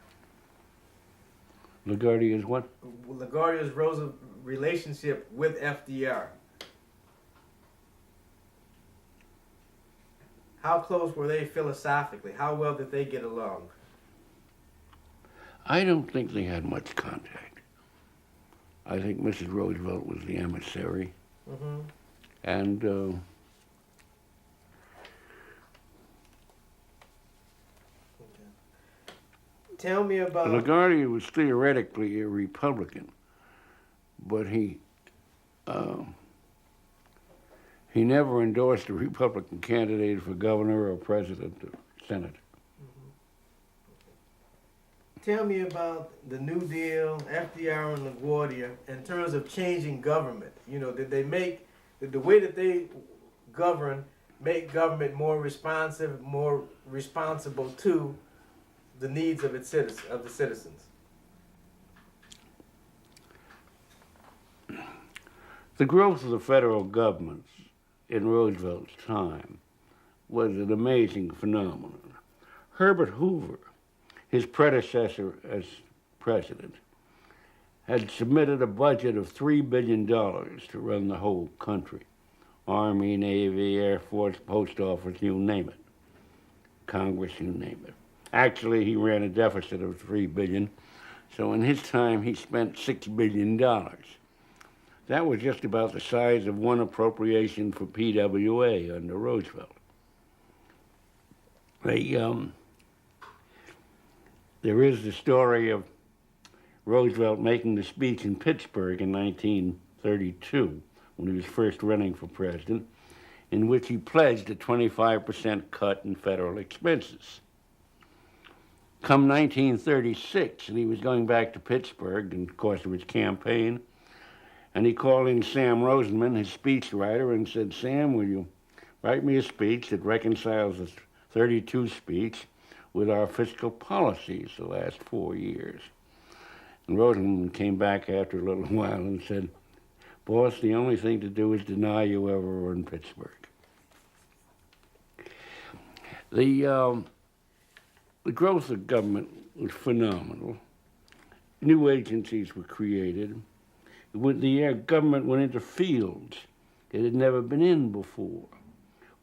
LaGuardia's what?
LaGuardia's Roosevelt relationship with FDR. How close were they philosophically? How well did they get along?
I don't think they had much contact. I think Mrs. Roosevelt was the emissary.
Mm-hmm.
And
Tell me about.
LaGuardia was theoretically a Republican, but he never endorsed a Republican candidate for governor or president or senator.
Tell me about the New Deal, FDR and LaGuardia, in terms of changing government. You know, did the way that they govern make government more responsive, more responsible to the needs of the citizens?
The growth of the federal government in Roosevelt's time was an amazing phenomenon. Herbert Hoover, his predecessor as president, had submitted a budget of $3 billion to run the whole country. Army, Navy, Air Force, Post Office, you name it. Congress, you name it. Actually, he ran a deficit of $3 billion, so in his time he spent $6 billion. That was just about the size of one appropriation for PWA under Roosevelt. There is the story of Roosevelt making the speech in Pittsburgh in 1932, when he was first running for president, in which he pledged a 25% cut in federal expenses. Come 1936, and he was going back to Pittsburgh in the course of his campaign, and he called in Sam Rosenman, his speechwriter, and said, "Sam, will you write me a speech that reconciles the 32 speech with our fiscal policies the last 4 years?" And Rosenman came back after a little while and said, "Boss, the only thing to do is deny you ever were in Pittsburgh." The growth of government was phenomenal. new agencies were created. The government went into fields it had never been in before,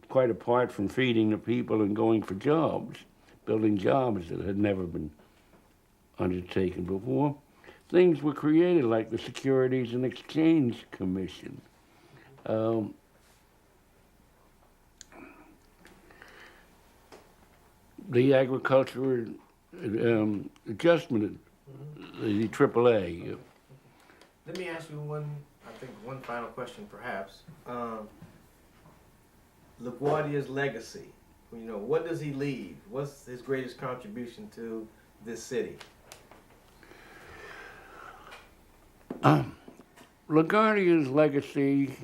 quite apart from feeding the people and going for jobs, building jobs that had never been undertaken before. Things were created like the Securities and Exchange Commission. The Agricultural Adjustment, the AAA.
Let me ask you one final question perhaps. LaGuardia's legacy, what does he leave? What's his greatest contribution to this city?
LaGuardia's legacy,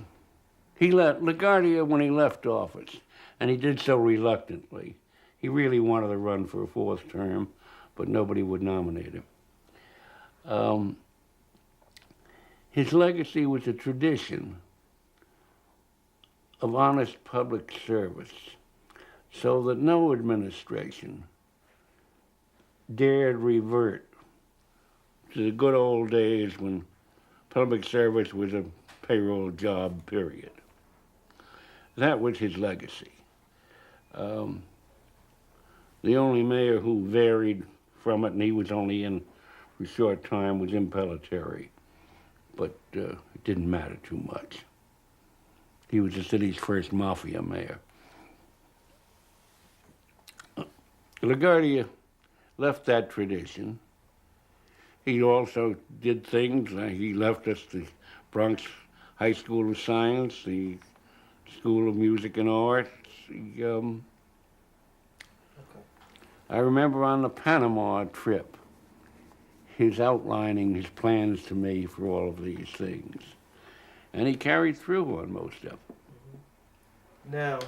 LaGuardia, when he left office, and he did so reluctantly, he really wanted to run for a fourth term, but nobody would nominate him. His legacy was a tradition of honest public service, so that no administration dared revert to the good old days when public service was a payroll job, period. That was his legacy. The only mayor who varied from it, and he was only in for a short time, was Impellitteri. But it didn't matter too much. He was the city's first mafia mayor. LaGuardia left that tradition. He also did things, he left us the Bronx High School of Science, the School of Music and Arts. I remember on the Panama trip, his outlining his plans to me for all of these things. And he carried through on most of them.
Now,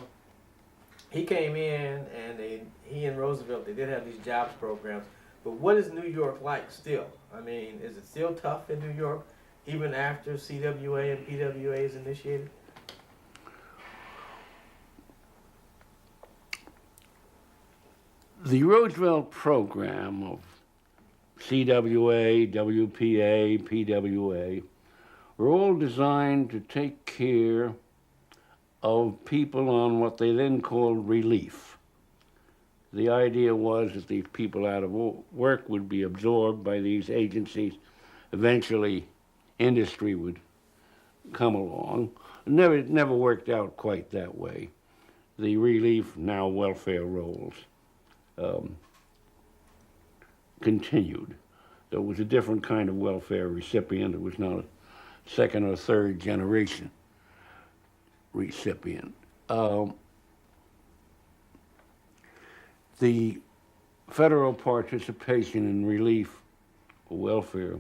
he came in and he and Roosevelt, they did have these jobs programs, but what is New York like still? I mean, is it still tough in New York, even after CWA and PWA is initiated?
The Roosevelt program of CWA, WPA, PWA were all designed to take care of people on what they then called relief. The idea was that these people out of work would be absorbed by these agencies. Eventually, industry would come along. It never worked out quite that way. The relief, now welfare rolls, continued. There was a different kind of welfare recipient. It was not a second or third generation recipient. The federal participation in relief or welfare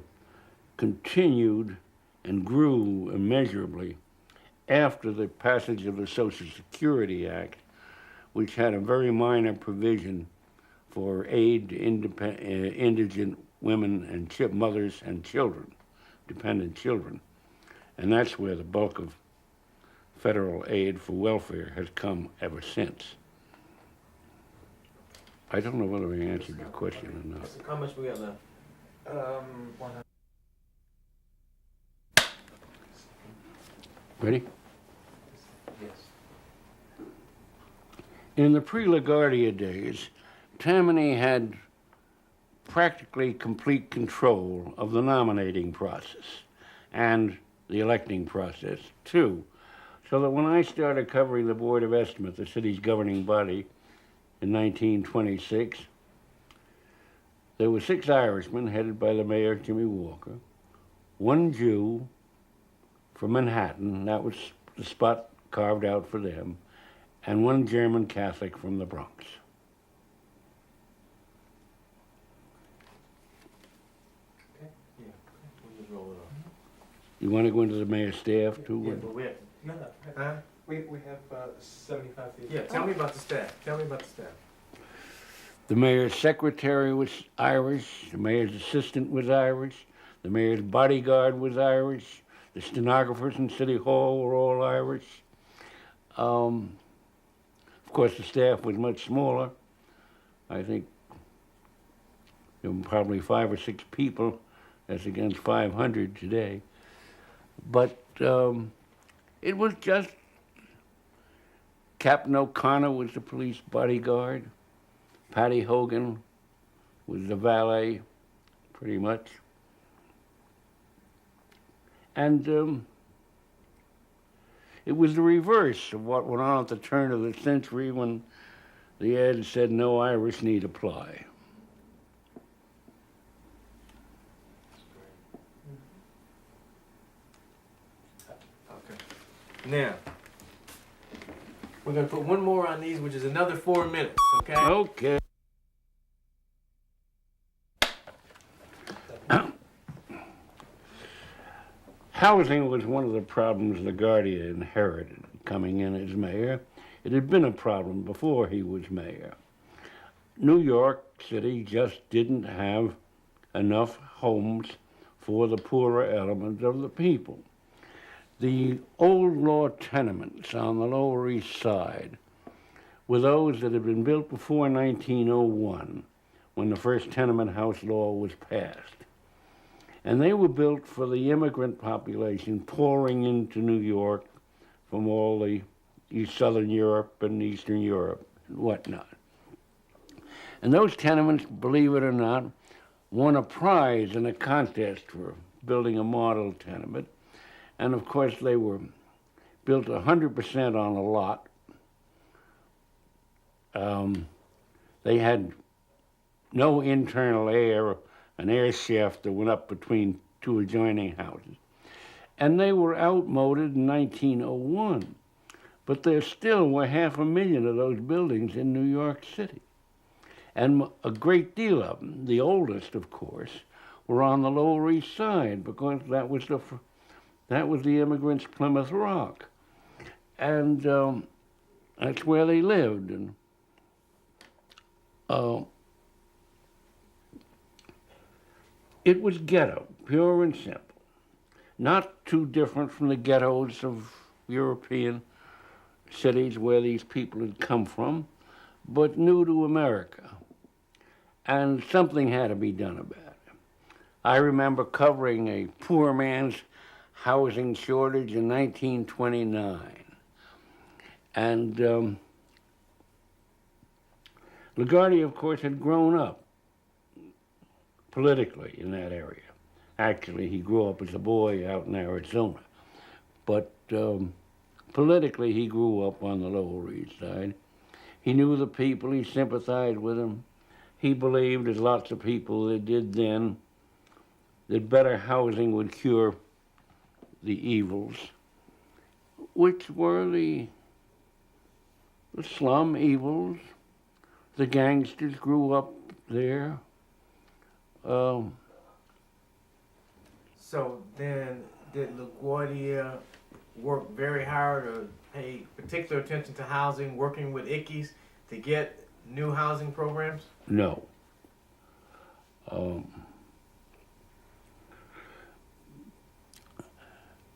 continued and grew immeasurably after the passage of the Social Security Act, which had a very minor provision for aid to indigent women and mothers and children, dependent children. And that's where the bulk of federal aid for welfare has come ever since. I don't know whether I answered your question or not.
How much we got left?
100.
Ready?
Yes.
In the pre-LaGuardia days, Tammany had practically complete control of the nominating process and the electing process, too. So that when I started covering the Board of Estimate, the city's governing body, in 1926, there were 6 Irishmen headed by the mayor, Jimmy Walker, 1 Jew from Manhattan, that was the spot carved out for them, and 1 German Catholic from the Bronx.
Okay. Yeah. We'll just roll it off.
You want to go into the mayor's staff, too?
Yeah, but we have,
No,
huh?
we have 75 people.
Yeah, tell me about the staff. Tell me about the staff.
The mayor's secretary was Irish, the mayor's assistant was Irish, the mayor's bodyguard was Irish, the stenographers in City Hall were all Irish. Of course, the staff was much smaller. I think there were probably 5 or 6 people as against 500 today. But it was just Captain O'Connor was the police bodyguard. Patty Hogan was the valet, pretty much. And it was the reverse of what went on at the turn of the century when the ad said no Irish need apply.
Okay. Now, we're gonna put one more on these, which is another 4 minutes. Okay.
Okay. Housing was one of the problems LaGuardia inherited coming in as mayor. It had been a problem before he was mayor. New York City just didn't have enough homes for the poorer element of the people. The old law tenements on the Lower East Side were those that had been built before 1901, when the first tenement house law was passed. And they were built for the immigrant population pouring into New York from all the Southern Europe and Eastern Europe and whatnot. And those tenements, believe it or not, won a prize in a contest for building a model tenement. And of course, they were built 100% on a lot. They had no internal air, an air shaft that went up between two adjoining houses. And they were outmoded in 1901. But there still were 500,000 of those buildings in New York City. And a great deal of them, the oldest, of course, were on the Lower East Side because that was the immigrants' Plymouth Rock. And that's where they lived. And it was ghetto, pure and simple. Not too different from the ghettos of European cities where these people had come from, but new to America. And something had to be done about it. I remember covering a poor man's housing shortage in 1929. And LaGuardia, of course, had grown up politically in that area. Actually, he grew up as a boy out in Arizona. But politically, he grew up on the Lower East Side. He knew the people, he sympathized with them. He believed, as lots of people that did then, that better housing would cure the evils, which were the slum evils. The gangsters grew up there.
So then, did LaGuardia work very hard or pay particular attention to housing, working with ICKEs to get new housing programs?
No. The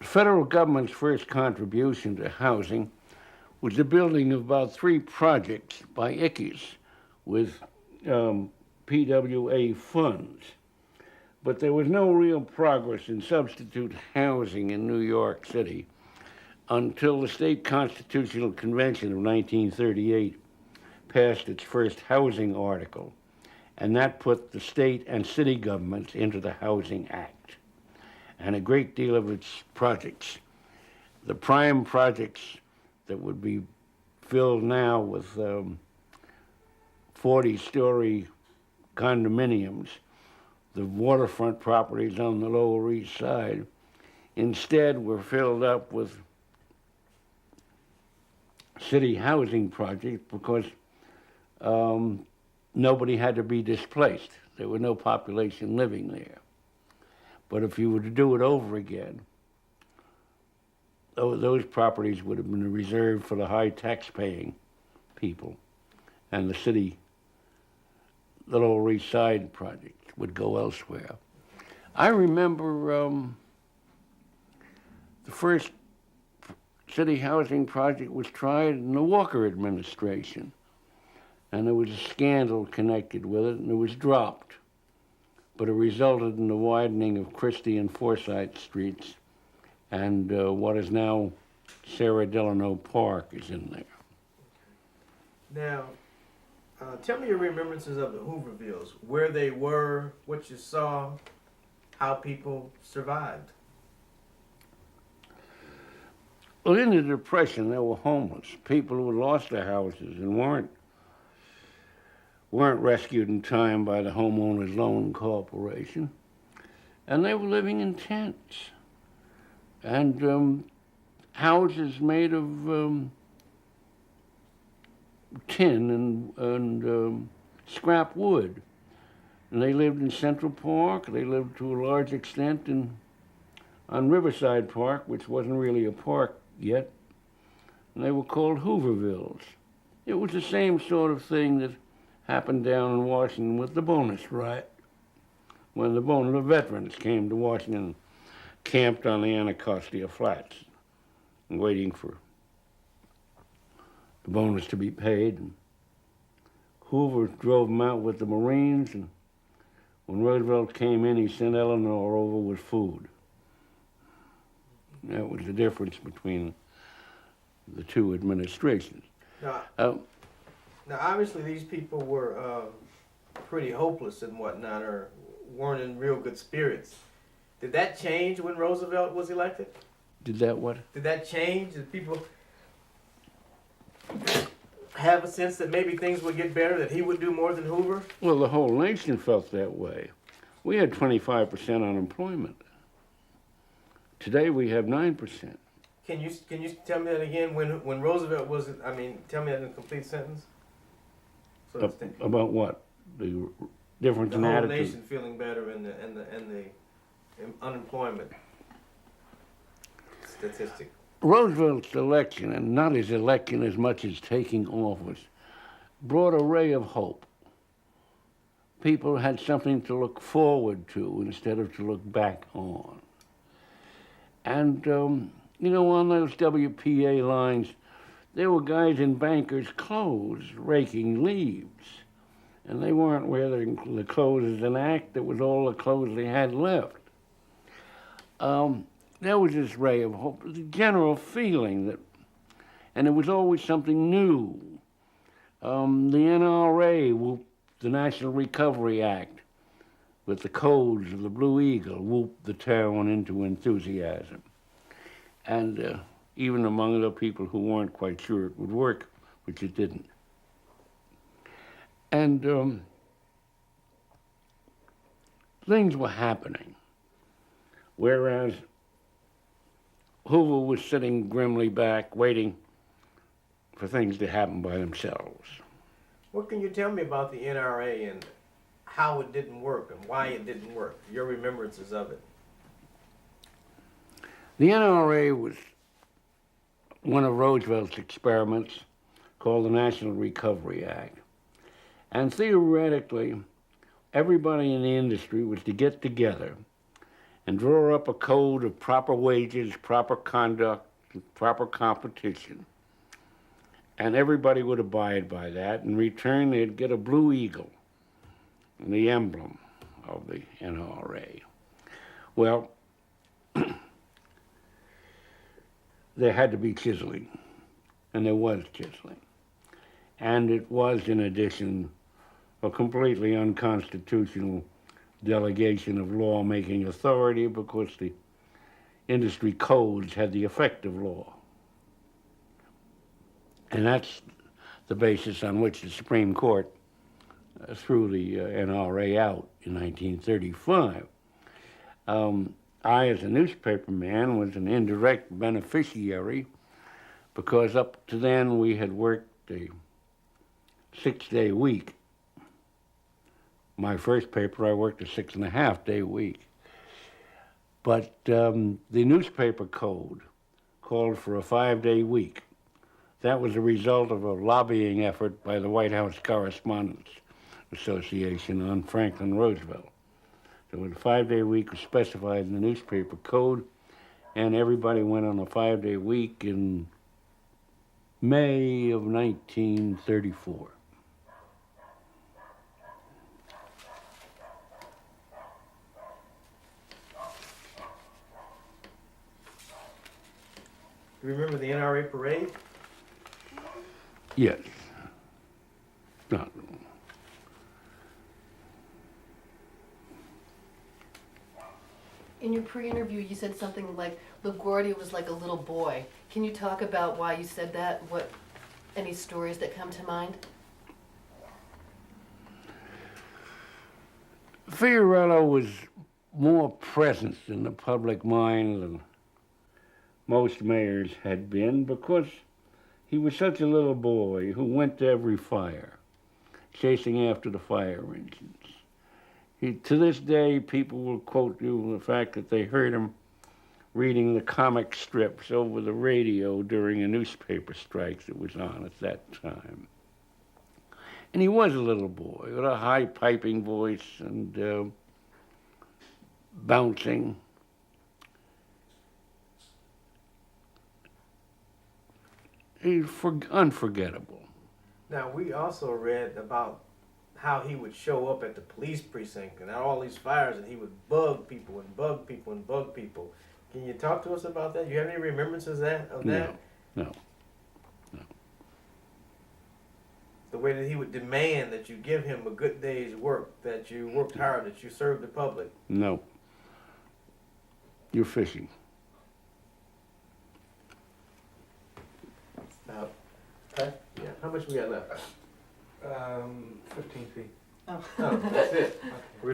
federal government's first contribution to housing was the building of about 3 projects by ICKEs with PWA funds. But there was no real progress in substitute housing in New York City until the State Constitutional Convention of 1938 passed its first housing article, and that put the state and city governments into the Housing Act. And a great deal of its projects, the prime projects that would be filled now with 40-story condominiums, the waterfront properties on the Lower East Side, instead were filled up with city housing projects because nobody had to be displaced. There was no population living there. But if you were to do it over again, those properties would have been reserved for the high tax-paying people, and the city, the Lower East Side project would go elsewhere. I remember the first city housing project was tried in the Walker administration, and there was a scandal connected with it, and it was dropped. but it resulted in the widening of Christie and Forsyth streets, and what is now Sarah Delano Park is in there.
Now, tell me your remembrances of the Hoovervilles, where they were, what you saw, how people survived.
Well, in the Depression, there were homeless people who had lost their houses and weren't rescued in time by the Homeowners Loan Corporation, and they were living in tents and houses made of tin and scrap wood. And they lived in Central Park. They lived to a large extent on Riverside Park, which wasn't really a park yet. And they were called Hoovervilles. It was the same sort of thing that happened down in Washington with the bonus riot, when the veterans came to Washington, camped on the Anacostia Flats, waiting for the bonus to be paid. And Hoover drove them out with the Marines, and when Roosevelt came in, he sent Eleanor over with food. That was the difference between the two administrations.
Now, obviously, these people were pretty hopeless and whatnot, or weren't in real good spirits. Did that change when Roosevelt was elected?
Did that what?
Did that change? Did people have a sense that maybe things would get better, that he would do more than Hoover?
Well, the whole nation felt that way. We had 25% unemployment. Today we have 9%.
Can you tell me that again? When Roosevelt was, tell me that in a complete sentence. So to speak.
About what? The difference
The
in
whole
attitude.
nation feeling better and the unemployment statistic.
Roosevelt's election, and not his election as much as taking office, brought a ray of hope. People had something to look forward to instead of to look back on. And, on those WPA lines, there were guys in bankers' clothes raking leaves. And they weren't wearing the clothes as an act, that was all the clothes they had left. There was this ray of hope, the general feeling that, and it was always something new. The NRA whooped the National Recovery Act with the codes of the Blue Eagle, whooped the town into enthusiasm. And even among the people who weren't quite sure it would work, which it didn't. And things were happening, whereas Hoover was sitting grimly back, waiting for things to happen by themselves.
What can you tell me about the NRA and how it didn't work and why it didn't work? Your remembrances of it.
The NRA was one of Roosevelt's experiments called the National Recovery Act. And theoretically, everybody in the industry was to get together and draw up a code of proper wages, proper conduct, proper competition. And everybody would abide by that. In return, they'd get a Blue Eagle, the emblem of the NRA. Well, there had to be chiseling, and there was chiseling. And it was, in addition, a completely unconstitutional delegation of lawmaking authority because the industry codes had the effect of law. And that's the basis on which the Supreme Court threw the NRA out in 1935. I, as a newspaperman, was an indirect beneficiary because up to then we had worked a 6-day week. My first paper, I worked a 6.5-day week. But the newspaper code called for a 5-day week. That was a result of a lobbying effort by the White House Correspondents Association on Franklin Roosevelt. So a 5-day week was specified in the newspaper code, and everybody went on a 5-day week in May of 1934.
You remember the NRA parade?
Yes. No.
In your pre-interview, you said something like LaGuardia was like a little boy. Can you talk about why you said that? What, any stories that come to mind?
Fiorello was more present in the public mind than most mayors had been because he was such a little boy who went to every fire, chasing after the fire engines. To this day, people will quote you the fact that they heard him reading the comic strips over the radio during a newspaper strike that was on at that time. And he was a little boy with a high piping voice and bouncing. He's unforgettable.
Now, we also read about how he would show up at the police precinct and all these fires, and he would bug people and bug people and bug people. Can you talk to us about that? You have any remembrances of that?
No.
The way that he would demand that you give him a good day's work, that you worked hard, that you served the public.
No. You're fishing.
Okay. Yeah. How much we got left?
15 feet.
Oh, that's it.
Okay.
We're